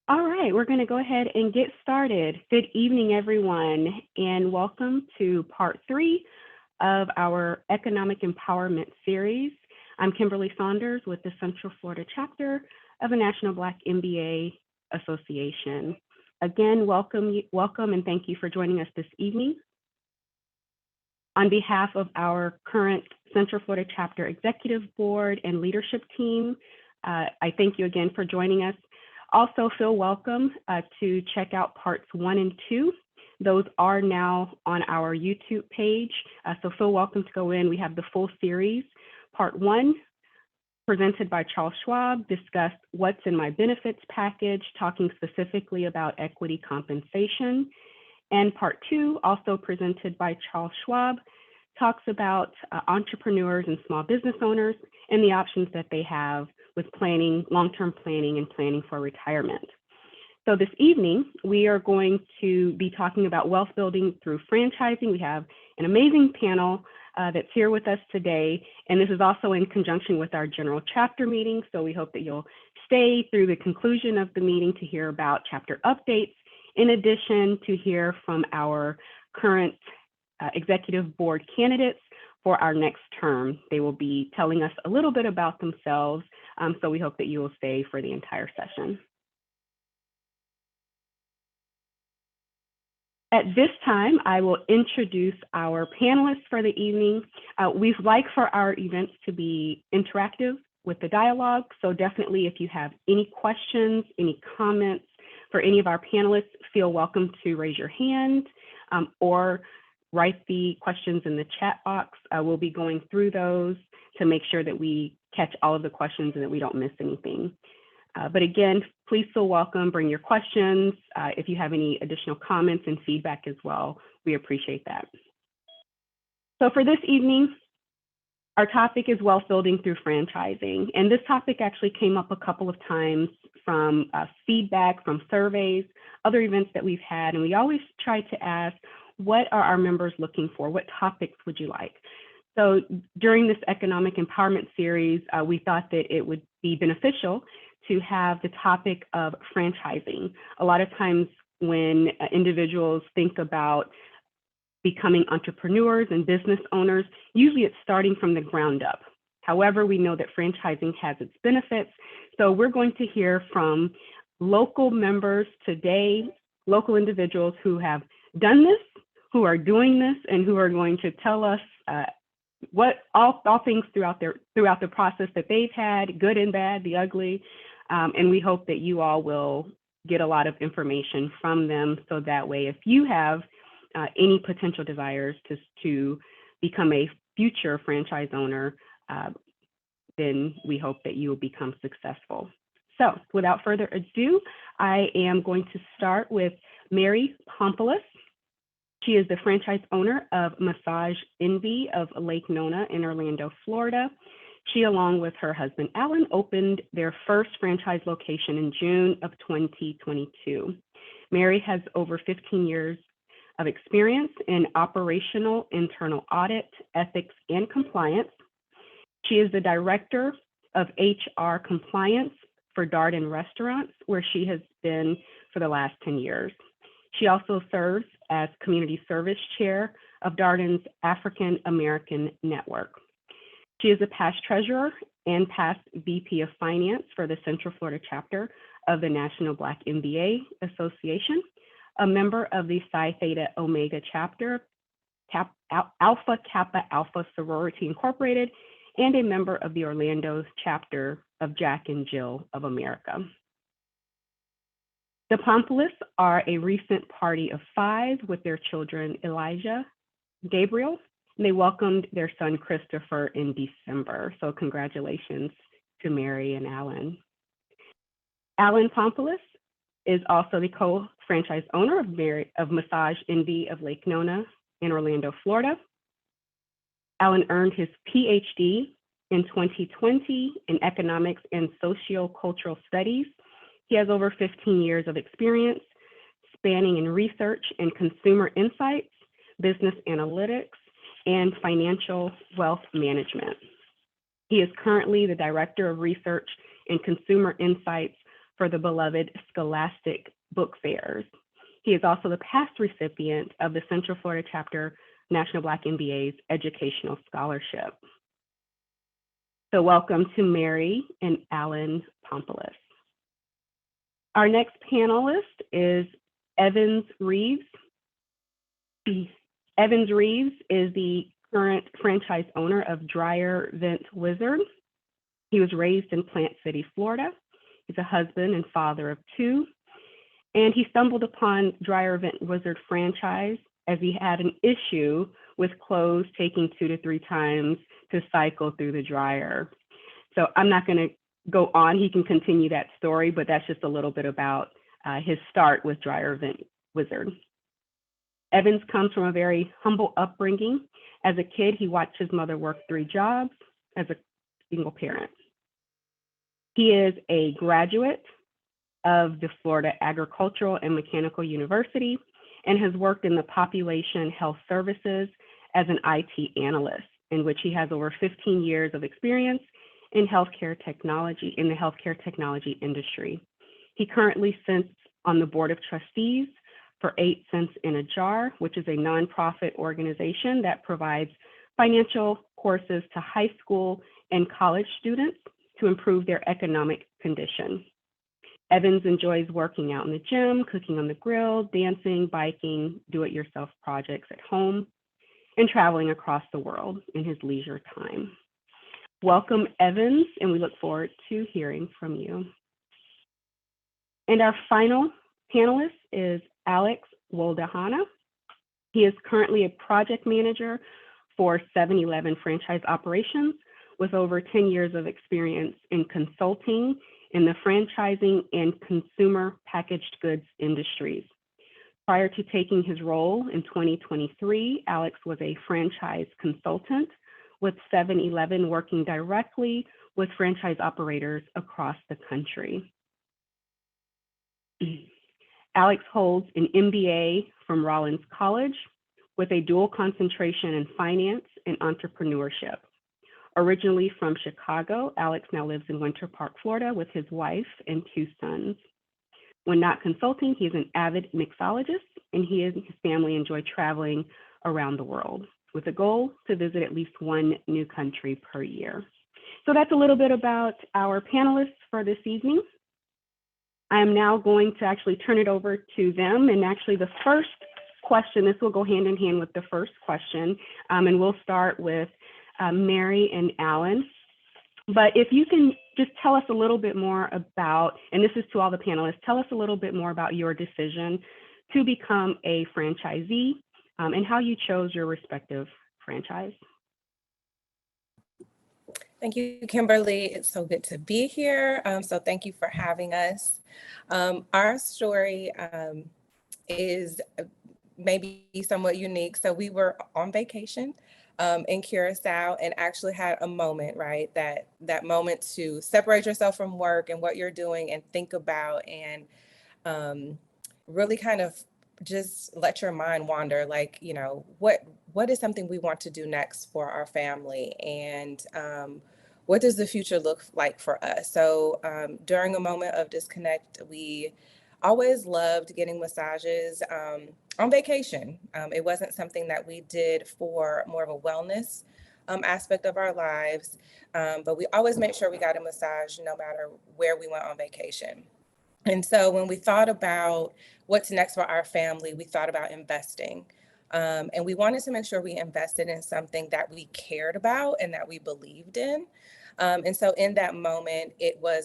All right, we're going to go ahead and get started. Good evening, everyone, and welcome to part three of our Economic Empowerment series. I'm Kimberly Saunders with the Central Florida chapter of the National Black MBA Association. Again, welcome, and thank you for joining us this evening. On behalf of our current Central Florida chapter executive board and leadership team, I thank you again for joining us. Also feel welcome to check out parts 1 and 2. Those are now on our YouTube page, so feel welcome to go in. We have the full series. Part 1, presented by Charles Schwab, discussed what's in my benefits package, talking specifically about equity compensation. And part 2, also presented by Charles Schwab, talks about entrepreneurs and small business owners and the options that they have with planning, long-term planning, and planning for retirement. So this evening, we are going to be talking about wealth building through franchising. We have an amazing panel that's here with us today, and this is also in conjunction with our general chapter meeting, so we hope that you'll stay through the conclusion of the meeting to hear about chapter updates, in addition to hear from our current executive board candidates for our next term. They will be telling us a little bit about themselves, so we hope that you will stay for the entire session. At this time, I will introduce our panelists for the evening. We'd like for our events to be interactive with the dialogue, so definitely if you have any questions, any comments for any of our panelists, feel welcome to raise your hand or write the questions in the chat box. We'll be going through those to make sure that we catch all of the questions and that we don't miss anything. But again, please feel welcome, bring your questions. If you have any additional comments and feedback as well, we appreciate that. So for this evening, our topic is wealth building through franchising. And this topic actually came up a couple of times from feedback, from surveys, other events that we've had. And we always try to ask, what are our members looking for? What topics would you like? So during this economic empowerment series, we thought that it would be beneficial to have the topic of franchising. A lot of times when individuals think about becoming entrepreneurs and business owners, usually it's starting from the ground up. However, we know that franchising has its benefits. So we're going to hear from local members today, local individuals who have done this, who are doing this, and who are going to tell us what all things throughout the process that they've had, good and bad, the ugly, and we hope that you all will get a lot of information from them, so that way, if you have any potential desires to become a future franchise owner, then we hope that you will become successful. So without further ado, I am going to start with Mary Pompoulos. She is the franchise owner of Massage Envy of Lake Nona in Orlando, Florida. She, along with her husband, Alan, opened their first franchise location in June of 2022. Mary has over 15 years of experience in operational internal audit, ethics, and compliance. She is the director of HR compliance for Darden Restaurants, where she has been for the last 10 years. She also serves as community service chair of Darden's African American Network. She is a past treasurer and past VP of Finance for the Central Florida chapter of the National Black MBA Association, a member of the Psi Theta Omega chapter, Alpha Kappa Alpha Sorority Incorporated, and a member of the Orlando chapter of Jack and Jill of America. The Pompoulos are a recent party of 5 with their children, Elijah, Gabriel, and they welcomed their son, Christopher, in December. So congratulations to Mary and Alan. Alan Pompoulos is also the co-franchise owner of Massage Envy of Lake Nona in Orlando, Florida. Alan earned his PhD in 2020 in economics and sociocultural studies. He has over 15 years of experience spanning in research and consumer insights, business analytics, and financial wealth management. He is currently the Director of Research and Consumer Insights for the beloved Scholastic Book Fairs. He is also the past recipient of the Central Florida Chapter National Black MBA's Educational Scholarship. So welcome to Mary and Alan Pompoulos. Our next panelist is Evans Reeves. Evans Reeves is the current franchise owner of Dryer Vent Wizard. He was raised in Plant City, Florida. He's a husband and father of two. And he stumbled upon Dryer Vent Wizard franchise as he had an issue with clothes taking 2 to 3 times to cycle through the dryer. So I'm not going to go on. He can continue that story, but that's just a little bit about his start with Dryer Vent Wizard. Evans comes from a very humble upbringing. As a kid, he watched his mother work 3 jobs as a single parent. He is a graduate of the Florida Agricultural and Mechanical University and has worked in the population health services as an IT analyst, in which he has over 15 years of experience in healthcare technology, in the healthcare technology industry. He currently sits on the board of trustees for 8 Cents in a Jar, which is a nonprofit organization that provides financial courses to high school and college students to improve their economic condition. Evans enjoys working out in the gym, cooking on the grill, dancing, biking, do-it-yourself projects at home, and traveling across the world in his leisure time. Welcome, Evans, and we look forward to hearing from you. And our final panelist is Alex Woldahana. He is currently a project manager for 7-Eleven franchise operations with over 10 years of experience in consulting in the franchising and consumer packaged goods industries. Prior to taking his role in 2023, Alex was a franchise consultant with 7-Eleven, working directly with franchise operators across the country. Alex holds an MBA from Rollins College with a dual concentration in finance and entrepreneurship. Originally from Chicago, Alex now lives in Winter Park, Florida with his wife and 2 sons. When not consulting, he is an avid mixologist, and he and his family enjoy traveling around the world with a goal to visit at least 1 new country per year. So that's a little bit about our panelists for this evening. I am now going to actually turn it over to them. And actually the first question, this will go hand in hand with the first question, and we'll start with Mary and Alan. But if you can just tell us a little bit more about, and this is to all the panelists, tell us a little bit more about your decision to become a franchisee and how you chose your respective franchise. Thank you, Kimberly. It's so good to be here. So thank you for having us. Our story is maybe somewhat unique. So we were on vacation in Curacao and actually had a moment, right? That moment to separate yourself from work and what you're doing and think about and really kind of just let your mind wander, like, you know, what is something we want to do next for our family, and what does the future look like for us? So during a moment of disconnect, we always loved getting massages on vacation. It wasn't something that we did for more of a wellness aspect of our lives, but we always made sure we got a massage no matter where we went on vacation. And so when we thought about what's next for our family, we thought about investing. And we wanted to make sure we invested in something that we cared about and that we believed in. And so in that moment,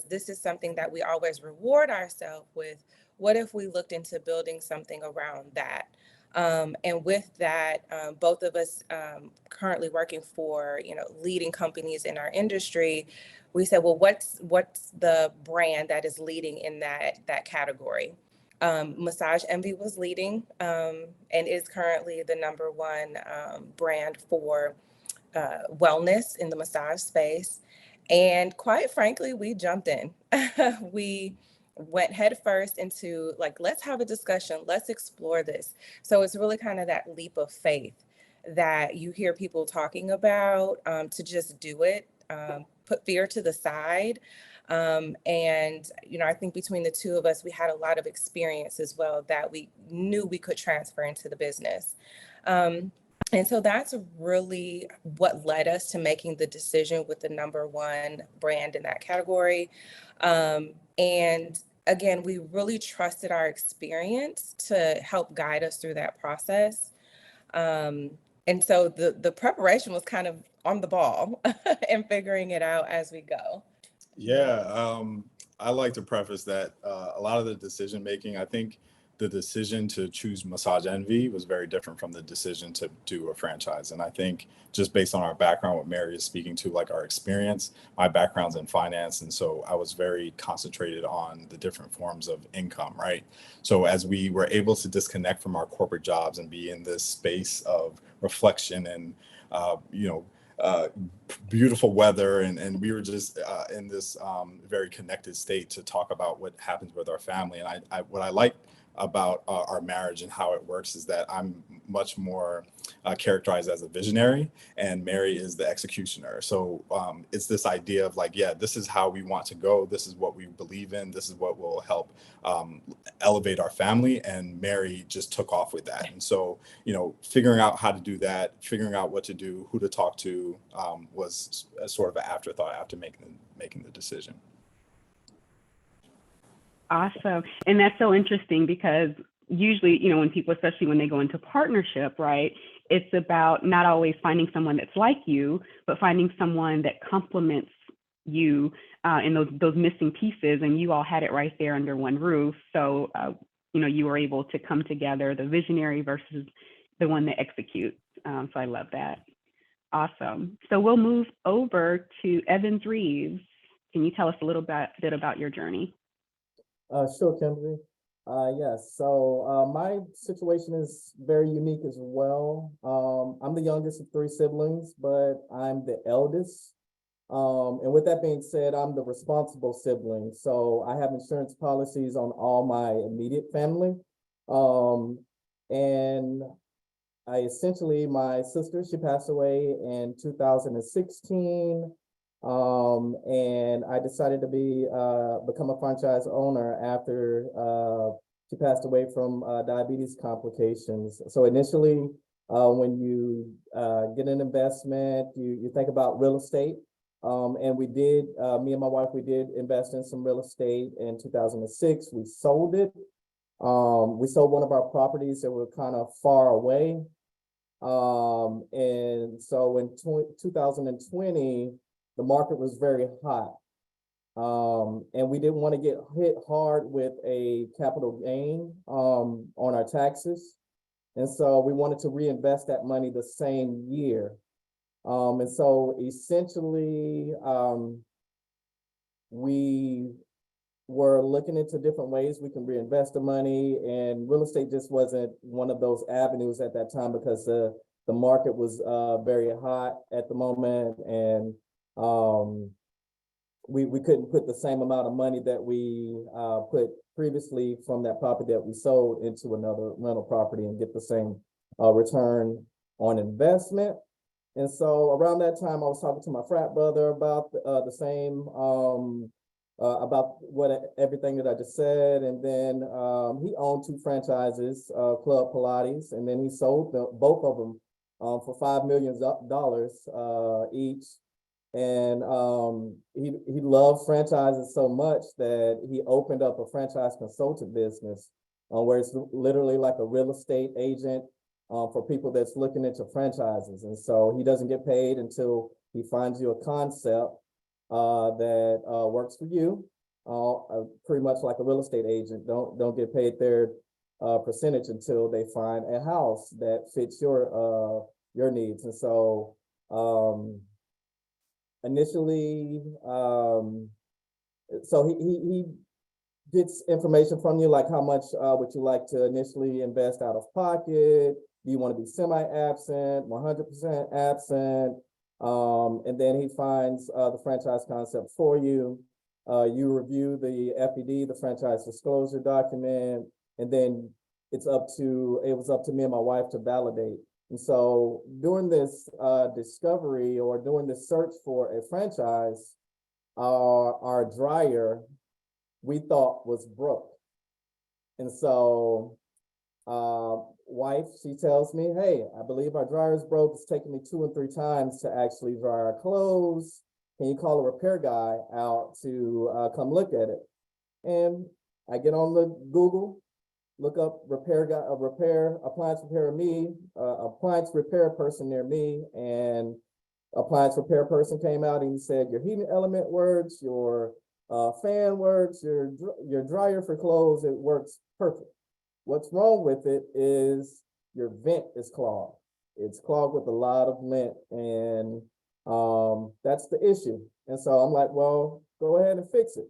this is something that we always reward ourselves with. What if we looked into building something around that? And with that, both of us currently working for, leading companies in our industry, we said, well, what's the brand that is leading in that category? Massage Envy was leading and is currently the #1 brand for wellness in the massage space. And quite frankly, we jumped in. We went headfirst into let's have a discussion, let's explore this. So it's really kind of that leap of faith that you hear people talking about, to just do it, put fear to the side, And, I think between the two of us, we had a lot of experience as well that we knew we could transfer into the business. And so that's really what led us to making the decision with the #1 brand in that category. And again, we really trusted our experience to help guide us through that process. And so the preparation was kind of on the ball and figuring it out as we go. Yeah, I like to preface that a lot of the decision making, I think the decision to choose Massage Envy was very different from the decision to do a franchise. And I think just based on our background, what Mary is speaking to, like our experience, my background's in finance. And so I was very concentrated on the different forms of income, right? So as we were able to disconnect from our corporate jobs and be in this space of reflection and, you know, uh, beautiful weather, and we were just in this very connected state to talk about what happens with our family. And what I like about our marriage and how it works is that I'm much more characterized as a visionary, and Mary is the executioner. So it's this idea of like, yeah, this is how we want to go. This is what we believe in. This is what will help elevate our family. And Mary just took off with that. And so, figuring out how to do that, figuring out what to do, who to talk to, was a sort of an afterthought after making the decision. Awesome. And that's so interesting because usually, when people, especially when they go into partnership, right, it's about not always finding someone that's like you, but finding someone that complements you in those missing pieces. And you all had it right there under one roof. So, you were able to come together, the visionary versus the one that executes. So I love that. Awesome. So we'll move over to Evans Reeves. Can you tell us a little bit about your journey? Sure, Kimberly. Yes, so my situation is very unique as well. I'm the youngest of 3 siblings, but I'm the eldest. And with that being said, I'm the responsible sibling. So I have insurance policies on all my immediate family. And my sister, she passed away in 2016. And I decided to become a franchise owner after she passed away from diabetes complications. So initially, when you get an investment, you think about real estate. And we did, me and my wife, we did invest in some real estate in 2006. We sold it. We sold one of our properties that were kind of far away. And so in 2020, the market was very hot. And we didn't want to get hit hard with a capital gain on our taxes. And so we wanted to reinvest that money the same year. And so essentially, we were looking into different ways we can reinvest the money, and real estate just wasn't one of those avenues at that time because the market was very hot at the moment, and we couldn't put the same amount of money that we put previously from that property that we sold into another rental property and get the same return on investment. And so around that time, I was talking to my frat brother about the same, about everything that I just said. And then he owned 2 franchises, Club Pilates, and then he sold both of them for $5 million each. And he loved franchises so much that he opened up a franchise consultant business where it's literally like a real estate agent for people that's looking into franchises. And so he doesn't get paid until he finds you a concept that works for you. Pretty much like a real estate agent, don't get paid their percentage until they find a house that fits your needs. And so initially, so he gets information from you, like how much would you like to initially invest out of pocket? Do you want to be semi-absent, 100% absent? And then he finds the franchise concept for you. You review the FDD, the franchise disclosure document, and then it was up to me and my wife to validate. And so during this discovery or during this search for a franchise, our dryer we thought was broke. And so wife, she tells me, hey, I believe our dryer's broke. It's taken me 2 and 3 times to actually dry our clothes. Can you call a repair guy out to come look at it? And I get on the Google, look up repair guy, appliance repair person near me, and appliance repair person came out and he said, your heating element works, your fan works, your dryer for clothes, it works perfect. What's wrong with it is your vent is clogged. It's clogged with a lot of lint, and that's the issue. And so I'm like, well, go ahead and fix it.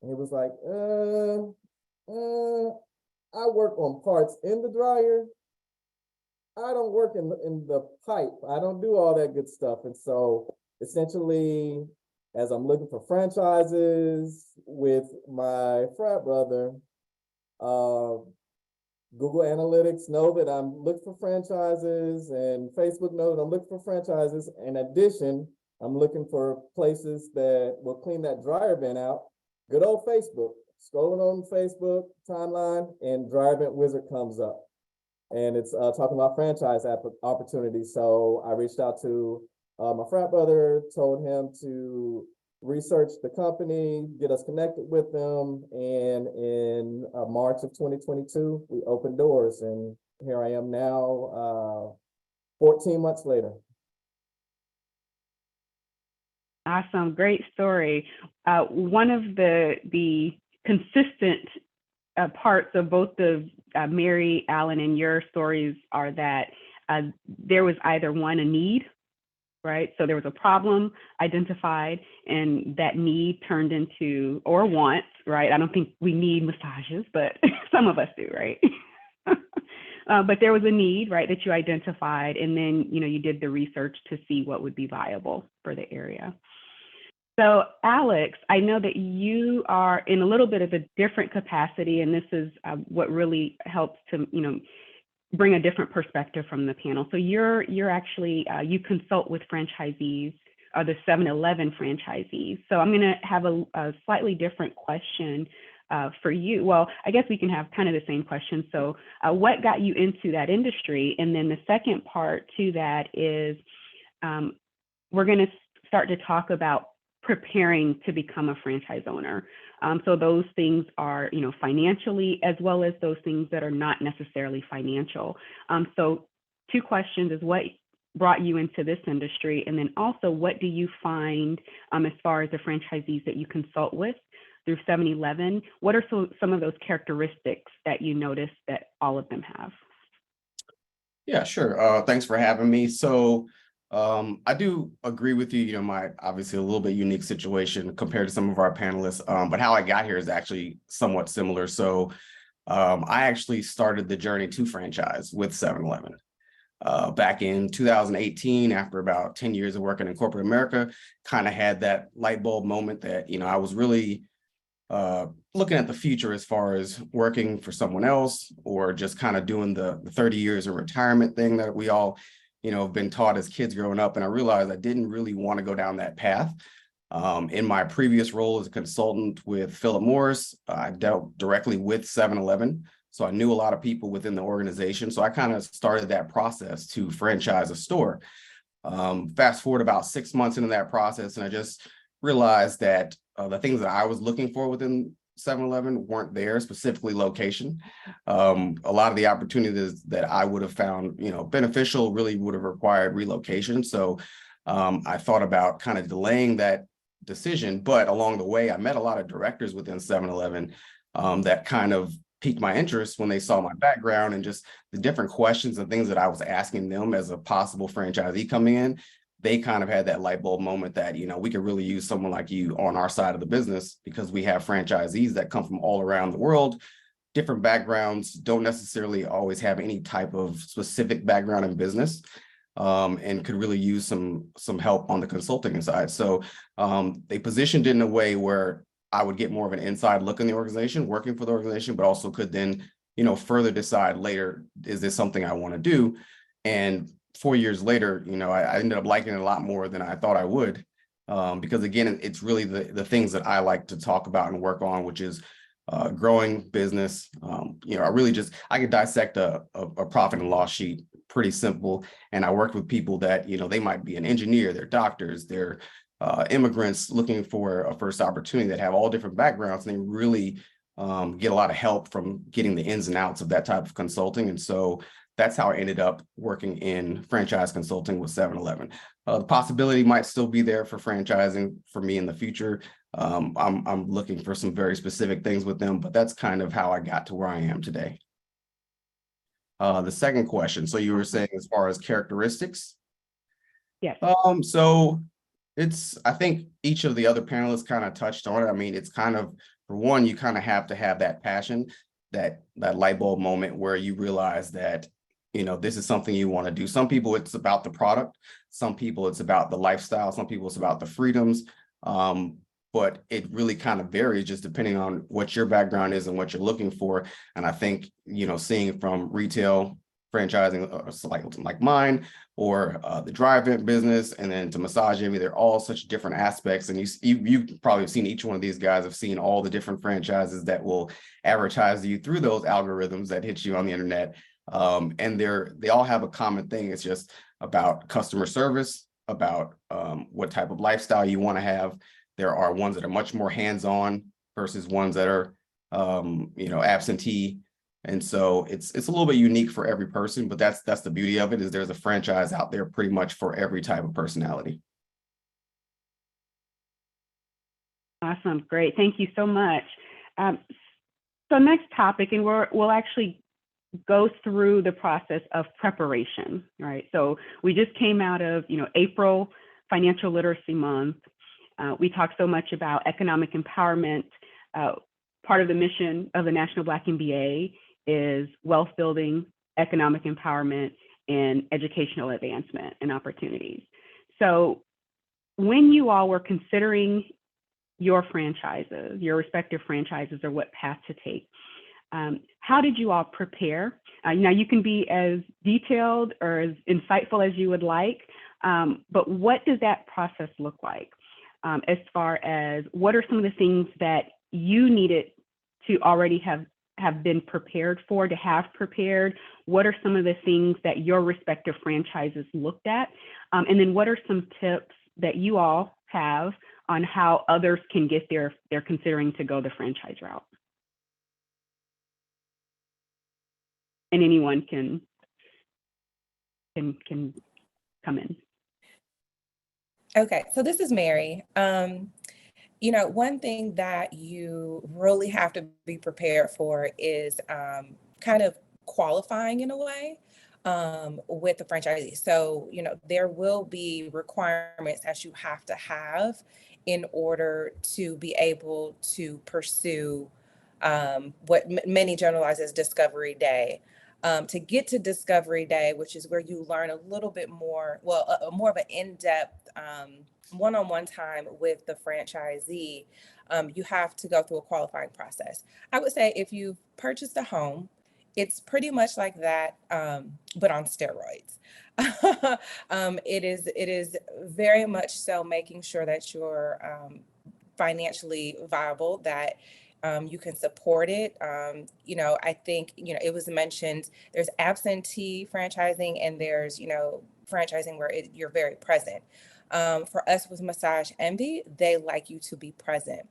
And he was like, I work on parts in the dryer. I don't work in the pipe. I don't do all that good stuff. And so essentially, as I'm looking for franchises with my frat brother, Google Analytics know that I'm looking for franchises, and Facebook knows that I'm looking for franchises. In addition, I'm looking for places that will clean that dryer vent out. Good old Facebook. Scrolling on Facebook timeline, and Dryer Vent Wizard comes up, and it's talking about franchise opportunities. So I reached out to my frat brother, told him to research the company, get us connected with them, and in March of 2022, we opened doors, and here I am now, 14 months later. Awesome, great story. One of the consistent parts of both of Mary, Alan, and your stories are that there was either one, a need, right? So there was a problem identified, and that need turned into, or want, right? I don't think we need massages, but some of us do, right? But there was a need, right, that you identified, and then, you did the research to see what would be viable for the area. So Alex, I know that you are in a little bit of a different capacity, and this is what really helps to, bring a different perspective from the panel. So you're actually, you consult with franchisees, or the 7-Eleven franchisees. So I'm going to have a slightly different question for you. Well, I guess we can have kind of the same question. So what got you into that industry? And then the second part to that is we're going to start to talk about preparing to become a franchise owner. So those things are, financially, as well as those things that are not necessarily financial. So 2 questions is what brought you into this industry? And then also, what do you find as far as the franchisees that you consult with through 7-Eleven? What are some of those characteristics that you notice that all of them have? Yeah, sure. Thanks for having me. So I do agree with you, my obviously a little bit unique situation compared to some of our panelists, but how I got here is actually somewhat similar. So I actually started the journey to franchise with 7-Eleven back in 2018, after about 10 years of working in corporate America. Kind of had that light bulb moment that, I was really looking at the future as far as working for someone else, or just kind of doing the 30 years of retirement thing that we all have been taught as kids growing up. And I realized I didn't really want to go down that path. In my previous role as a consultant with Philip Morris, I dealt directly with 7-Eleven. So I knew a lot of people within the organization. So I kind of started that process to franchise a store. Fast forward about 6 months into that process, and I just realized that the things that I was looking for within 7-Eleven weren't there, specifically location. A lot of the opportunities that I would have found, beneficial really would have required relocation. So I thought about kind of delaying that decision, but along the way, I met a lot of directors within 7-Eleven that kind of piqued my interest when they saw my background and just the different questions and things that I was asking them as a possible franchisee coming in. They kind of had that light bulb moment that, we could really use someone like you on our side of the business, because we have franchisees that come from all around the world, different backgrounds, don't necessarily always have any type of specific background in business, and could really use some help on the consulting side. So they positioned it in a way where I would get more of an inside look in the organization, working for the organization, but also could then, further decide later, is this something I want to do? And 4 years later, I ended up liking it a lot more than I thought I would. Because again, it's really the things that I like to talk about and work on, which is growing business. I could dissect a profit and loss sheet pretty simple. And I worked with people that, they might be an engineer, they're doctors, they're immigrants looking for a first opportunity that have all different backgrounds, and they really get a lot of help from getting the ins and outs of that type of consulting. And so that's how I ended up working in franchise consulting with 7-Eleven. The possibility might still be there for franchising for me in the future. I'm looking for some very specific things with them, but that's kind of how I got to where I am today. The second question, so you were saying as far as characteristics? Yes. So I think each of the other panelists kind of touched on it. I mean, it's kind of, for one, you kind of have to have that passion, that light bulb moment where you realize that, this is something you want to do. Some people, it's about the product. Some people, it's about the lifestyle. Some people, it's about the freedoms. But it really kind of varies just depending on what your background is and what you're looking for. And I think, seeing from retail franchising, like mine, or the drive-in business, and then to Massage Envy, they're all such different aspects. And you've probably seen, each one of these guys have seen all the different franchises that will advertise to you through those algorithms that hit you on the internet. And they all have a common thing. It's just about customer service, about what type of lifestyle you want to have. There are ones that are much more hands-on versus ones that are, absentee. And so it's a little bit unique for every person, but that's the beauty of it, is there's a franchise out there pretty much for every type of personality. Awesome. Great. Thank you so much. So next topic, and we'll actually go through the process of preparation, right? So we just came out of, April Financial Literacy Month. We talked so much about economic empowerment. Part of the mission of the National Black MBA is wealth building, economic empowerment, and educational advancement and opportunities. So when you all were considering your franchises, your respective franchises, or what path to take, how did you all prepare? Now, you can be as detailed or as insightful as you would like, but what does that process look like? As far as what are some of the things that you needed to already have been prepared for, to have prepared? What are some of the things that your respective franchises looked at? And then what are some tips that you all have on how others can get there if they're considering to go the franchise route? And anyone can come in. Okay, so this is Mary. One thing that you really have to be prepared for is kind of qualifying in a way with the franchisee. So, there will be requirements that you have to have in order to be able to pursue what many generalize as Discovery Day. To get to Discovery Day, which is where you learn a little bit more, more of an in-depth one-on-one time with the franchisee, you have to go through a qualifying process. I would say if you've purchased a home, it's pretty much like that, but on steroids. It is very much so making sure that you're financially viable, that you can support it. I think, it was mentioned, there's absentee franchising and there's, franchising where you're very present. For us with Massage Envy, they like you to be present.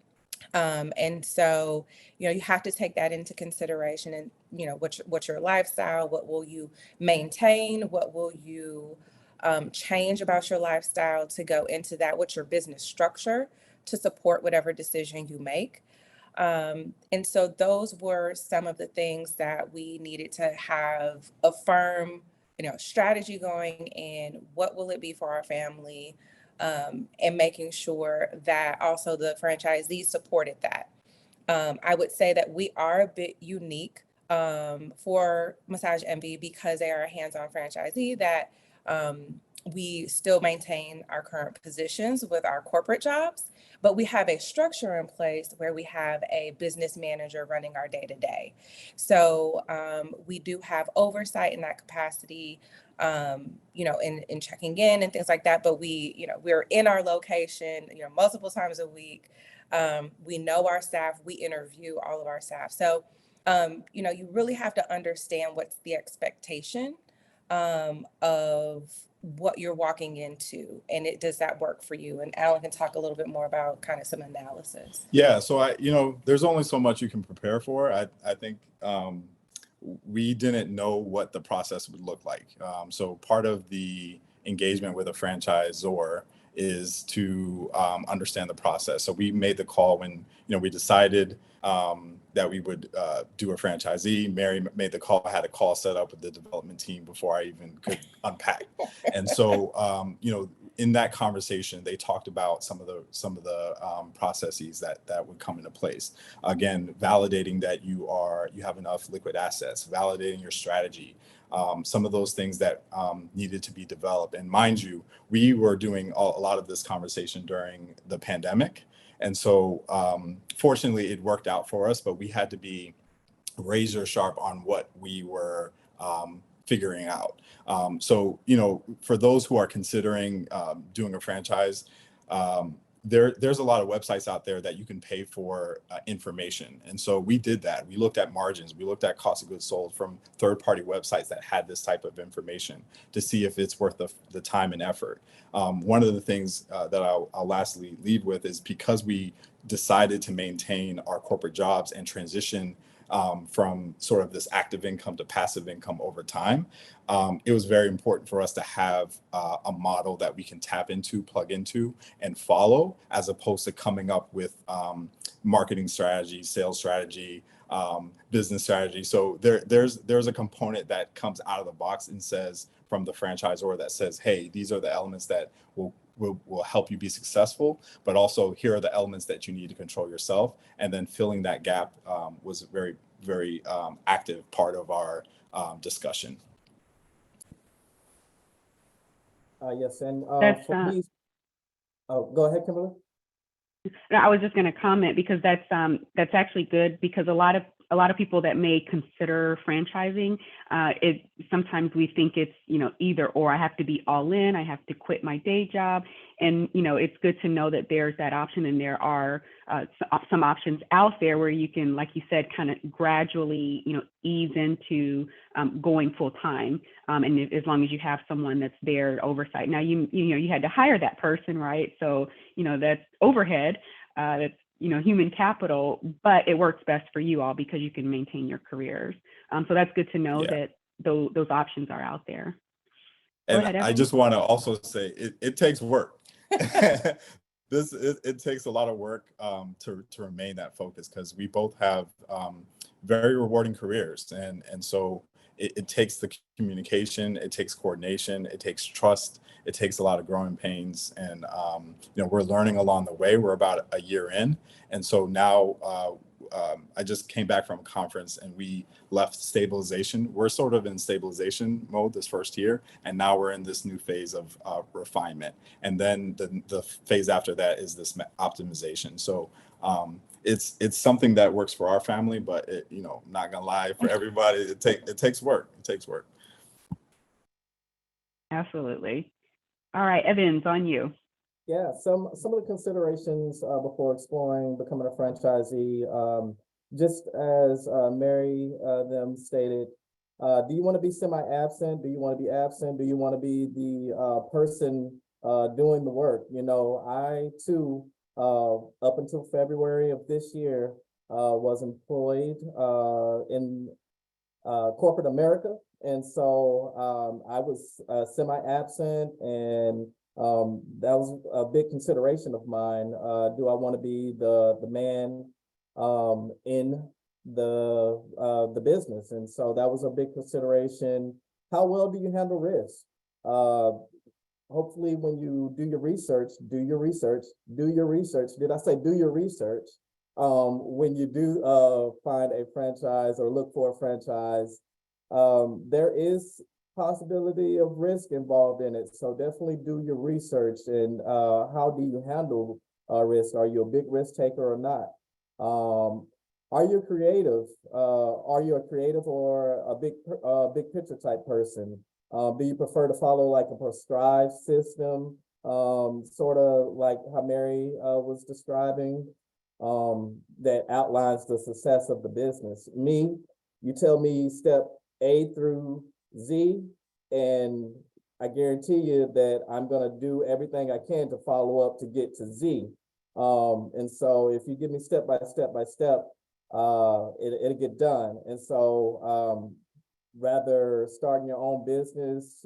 And so, you have to take that into consideration, and, what's your lifestyle, what will you maintain, what will you change about your lifestyle to go into that, what's your business structure to support whatever decision you make. And so those were some of the things that we needed to have a firm, strategy going in. What will it be for our family? And making sure that also the franchisees supported that. I would say that we are a bit unique for Massage Envy because they are a hands-on franchisee that we still maintain our current positions with our corporate jobs, but we have a structure in place where we have a business manager running our day to day. So we do have oversight in that capacity, in checking in and things like that. But we're in our location, multiple times a week. We know our staff, we interview all of our staff. So, you really have to understand what's the expectation of what you're walking into, and does that work for you? And Alan can talk a little bit more about kind of some analysis. Yeah, so there's only so much you can prepare for. I think we didn't know what the process would look like. So part of the engagement with a franchisor is to understand the process. So we made the call when we decided that we would do a franchisee. Mary made the call. I had a call set up with the development team before I even could unpack. And so in that conversation, they talked about some of the processes that would come into place. Again, validating that you have enough liquid assets, validating your strategy. Some of those things that needed to be developed. And mind you, we were doing a lot of this conversation during the pandemic. And so fortunately, it worked out for us, but we had to be razor sharp on what we were figuring out. So, for those who are considering doing a franchise, there's a lot of websites out there that you can pay for information. And so we did that. We looked at margins. We looked at cost of goods sold from third-party websites that had this type of information to see if it's worth the time and effort. One of the things that I'll lastly leave with is because we decided to maintain our corporate jobs and transition from sort of this active income to passive income over time, it was very important for us to have a model that we can tap into, plug into, and follow, as opposed to coming up with marketing strategy, sales strategy, business strategy. So there's a component that comes out of the box and says, from the franchisor, that says, hey, these are the elements that will help you be successful, but also here are the elements that you need to control yourself. And then filling that gap was a very, very active part of our discussion. Yes, and That's, for me, go ahead, Kimberly. No, I was just going to comment because that's actually good, because a lot of people that may consider franchising, sometimes we think it's either or. I have to be all in, I have to quit my day job, and it's good to know that there's that option, and there are some options out there where you can, like you said, kind of gradually ease into going full time, and as long as you have someone that's there oversight. Now you had to hire that person, right? So that's overhead, that's human capital, but it works best for you all because you can maintain your careers. So that's good to know that those options are out there. And I just want to also say it takes work. It takes a lot of work to remain that focused, because we both have very rewarding careers, and so it takes the communication, it takes coordination, it takes trust, it takes a lot of growing pains, and we're learning along the way. We're about a year in, and so now I just came back from a conference and we left stabilization. We're sort of in stabilization mode this first year, and now we're in this new phase of refinement. And then the phase after that is this optimization. So it's something that works for our family, but not gonna lie, for everybody, it takes work. It takes work. Absolutely. All right, Evans, on you. Yeah, some of the considerations before exploring becoming a franchisee, just as Mary them stated, do you want to be semi-absent? Do you want to be absent? Do you want to be the person doing the work? I too, up until February of this year, was employed in corporate America. And so I was semi-absent, and that was a big consideration of mine. Do I want to be the man in the business? And so that was a big consideration. How well do you handle risk? Hopefully when you do your research. Did I say do your research? When you do find a franchise or look for a franchise, there is possibility of risk involved in it. So definitely do your research and how do you handle risk? Are you a big risk taker or not? Are you creative? Are you a creative or a big picture type person? Do you prefer to follow like a prescribed system, sort of like how Mary was describing, that outlines the success of the business? Me, you tell me step A through Z, and I guarantee you that I'm gonna do everything I can to follow up to get to Z. And so if you give me step by step, it'll get done. And so rather starting your own business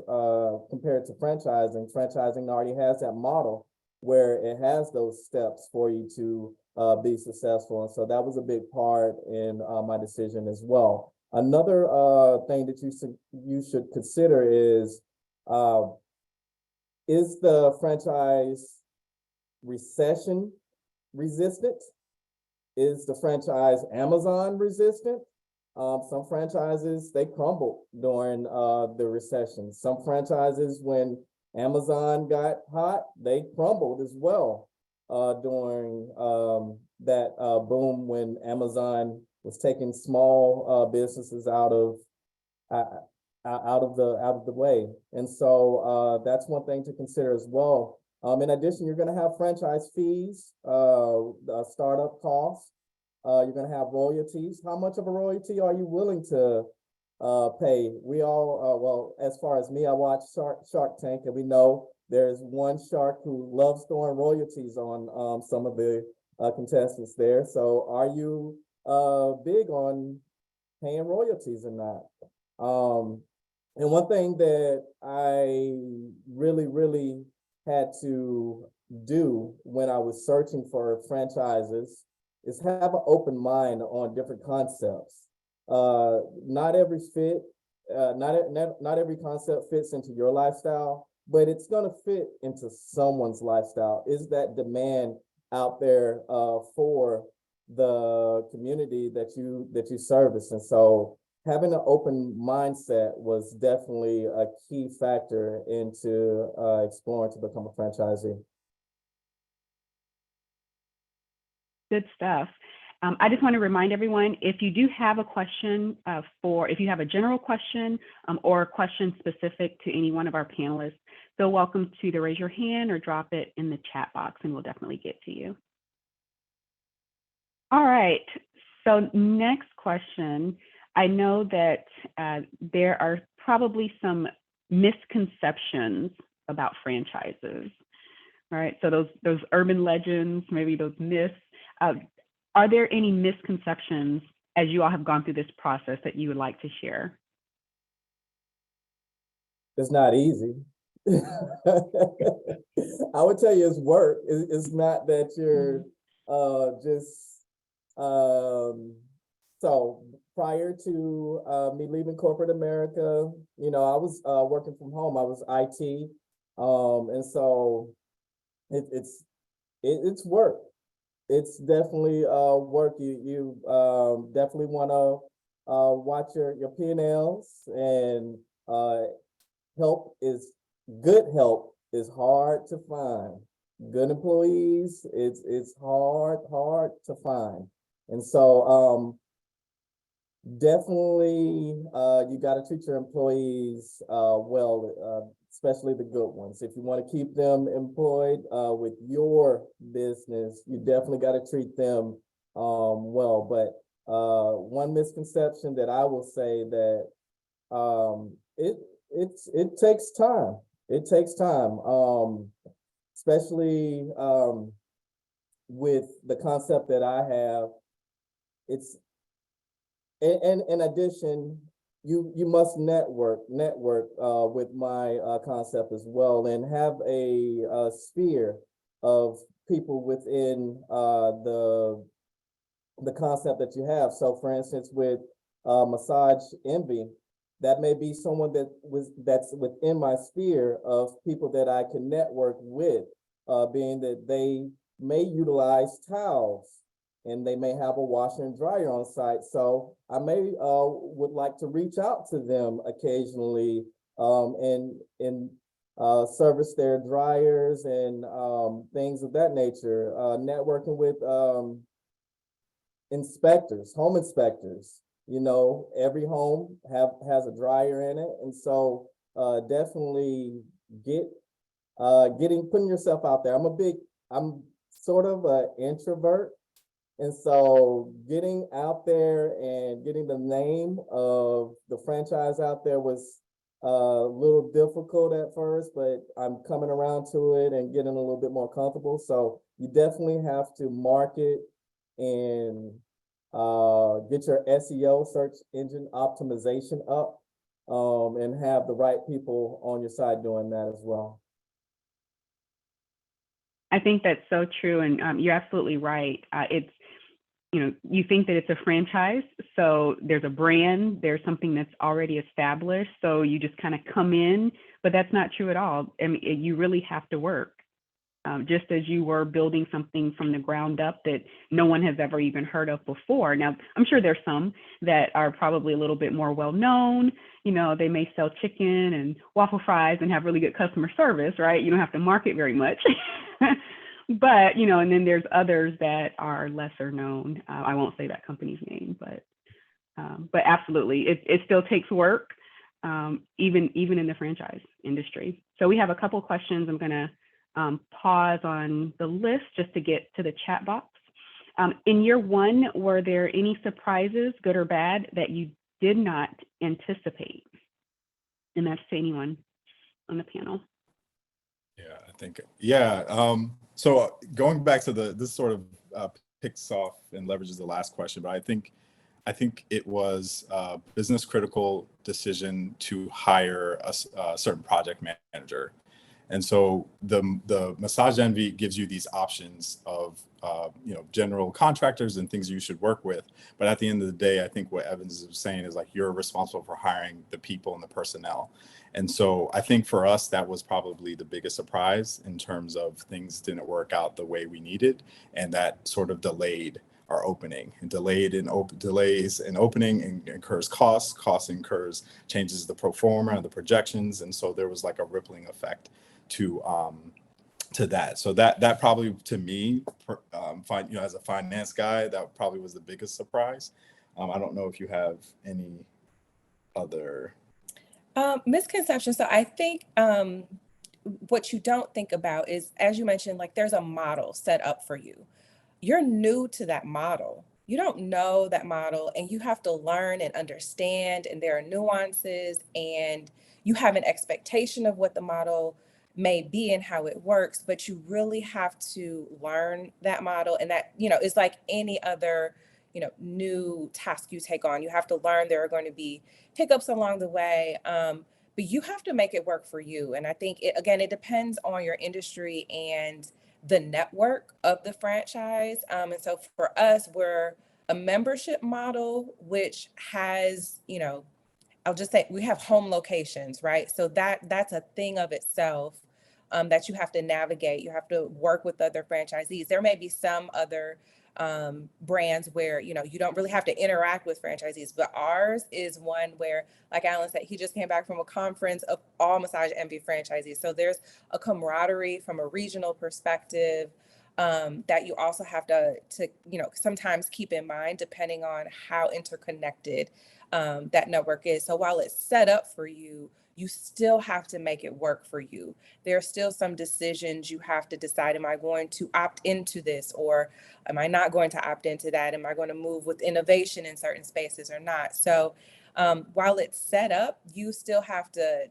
compared to franchising already has that model where it has those steps for you to be successful. And so that was a big part in my decision as well. Another thing that you should consider is the franchise recession resistant? Is the franchise Amazon resistant? Some franchises, they crumbled during the recession. Some franchises, when Amazon got hot, they crumbled as well during that boom when Amazon was taking small businesses out of the way. And so that's one thing to consider as well. In addition, you're going to have franchise fees, startup costs. You're going to have royalties. How much of a royalty are you willing to pay? We all, well, as far as me, I watch Shark Tank, and we know there's one shark who loves throwing royalties on some of the contestants there. So are you big on paying royalties or not? And one thing that I really had to do when I was searching for franchises is have an open mind on different concepts. Not every concept fits into your lifestyle, but it's going to fit into someone's lifestyle. Is that demand out there for the community that you service? And so having an open mindset was definitely a key factor into exploring to become a franchisee. Good stuff. I just want to remind everyone, if you do have a question if you have a general question or a question specific to any one of our panelists, feel welcome to either raise your hand or drop it in the chat box, and we'll definitely get to you. All right, so next question. I know that there are probably some misconceptions about franchises, right? So those urban legends, maybe those myths. Are there any misconceptions as you all have gone through this process that you would like to share? It's not easy. I would tell you it's work. It's not that you're so prior to me leaving corporate America, I was working from home. I was IT, and so it's work. It's definitely work. You definitely want to watch your P&Ls, and good help is hard to find. Good employees, it's hard to find. And so definitely you got to treat your employees well, especially the good ones. If you want to keep them employed with your business, you definitely got to treat them well. But one misconception that I will say that it takes time. It takes time, especially with the concept that I have. It's in addition, you must network with my concept as well, and have a sphere of people within the concept that you have. So for instance, with Massage Envy, that may be someone that's within my sphere of people that I can network with, being that they may utilize towels and they may have a washer and dryer on site. So I may would like to reach out to them occasionally and service their dryers and things of that nature. Networking with inspectors, home inspectors. You know, every home has a dryer in it, and so definitely putting yourself out there. I'm sort of an introvert, and so getting out there and getting the name of the franchise out there was a little difficult at first, but I'm coming around to it and getting a little bit more comfortable. So you definitely have to market and get your SEO, search engine optimization up, and have the right people on your side doing that as well. I think that's so true, and you're absolutely right. It's, you know, you think that it's a franchise, so there's a brand, there's something that's already established, so you just kind of come in, but that's not true at all. I mean, you really have to work. Just as you were building something from the ground up that no one has ever even heard of before. Now, I'm sure there's some that are probably a little bit more well-known. You know, they may sell chicken and waffle fries and have really good customer service, right? You don't have to market very much. But, you know, and then there's others that are lesser known. I won't say that company's name, but absolutely, it still takes work, even in the franchise industry. So we have a couple questions. I'm gonna pause on the list just to get to the chat box. In year one, were there any surprises, good or bad, that you did not anticipate? And that's to anyone on the panel. Yeah, I think, yeah. So going back to this sort of picks off and leverages the last question, but I think it was a business critical decision to hire a certain project manager. And so the Massage Envy gives you these options of you know, general contractors and things you should work with. But at the end of the day, I think what Evans is saying is like, you're responsible for hiring the people and the personnel. And so I think for us, that was probably the biggest surprise in terms of things didn't work out the way we needed. And that sort of delayed our opening, and delays in opening and incurs costs incurs changes the pro forma and the projections. And so there was like a rippling effect to that. So that probably, to me, you know, as a finance guy, that probably was the biggest surprise. I don't know if you have any other Misconception. So I think what you don't think about is, as you mentioned, like there's a model set up for you. You're new to that model. You don't know that model, and you have to learn and understand, and there are nuances, and you have an expectation of what the model may be and how it works, but you really have to learn that model. And that, you know, is like any other, you know, new task you take on. You have to learn. There are going to be hiccups along the way, but you have to make it work for you. And I think it depends on your industry and the network of the franchise. And so for us, we're a membership model, which has, you know, I'll just say we have home locations, right? So that's a thing of itself, that you have to navigate. You have to work with other franchisees. There may be some other brands where, you know, you don't really have to interact with franchisees, but ours is one where, like Alan said, he just came back from a conference of all Massage Envy franchisees. So there's a camaraderie from a regional perspective, that you also have to, you know, sometimes keep in mind, depending on how interconnected that network is. So while it's set up for you, you still have to make it work for you. There are still some decisions you have to decide, am I going to opt into this, or am I not going to opt into that? Am I going to move with innovation in certain spaces or not? So while it's set up, you still have to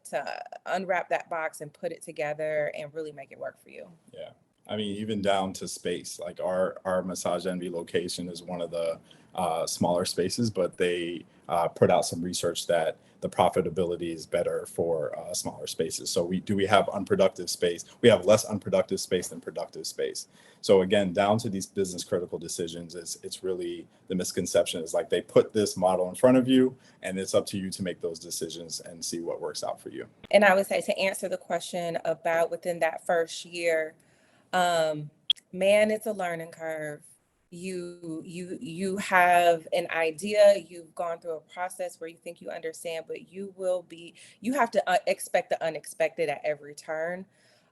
unwrap that box and put it together and really make it work for you. Yeah. I mean, even down to space, like our Massage Envy location is one of the smaller spaces, but they put out some research that the profitability is better for smaller spaces. So we have unproductive space. We have less unproductive space than productive space. So again, down to these business critical decisions, it's really the misconception is like they put this model in front of you, and it's up to you to make those decisions and see what works out for you. And I would say, to answer the question about within that first year, man, it's a learning curve. you have an idea, you've gone through a process where you think you understand, but you have to expect the unexpected at every turn.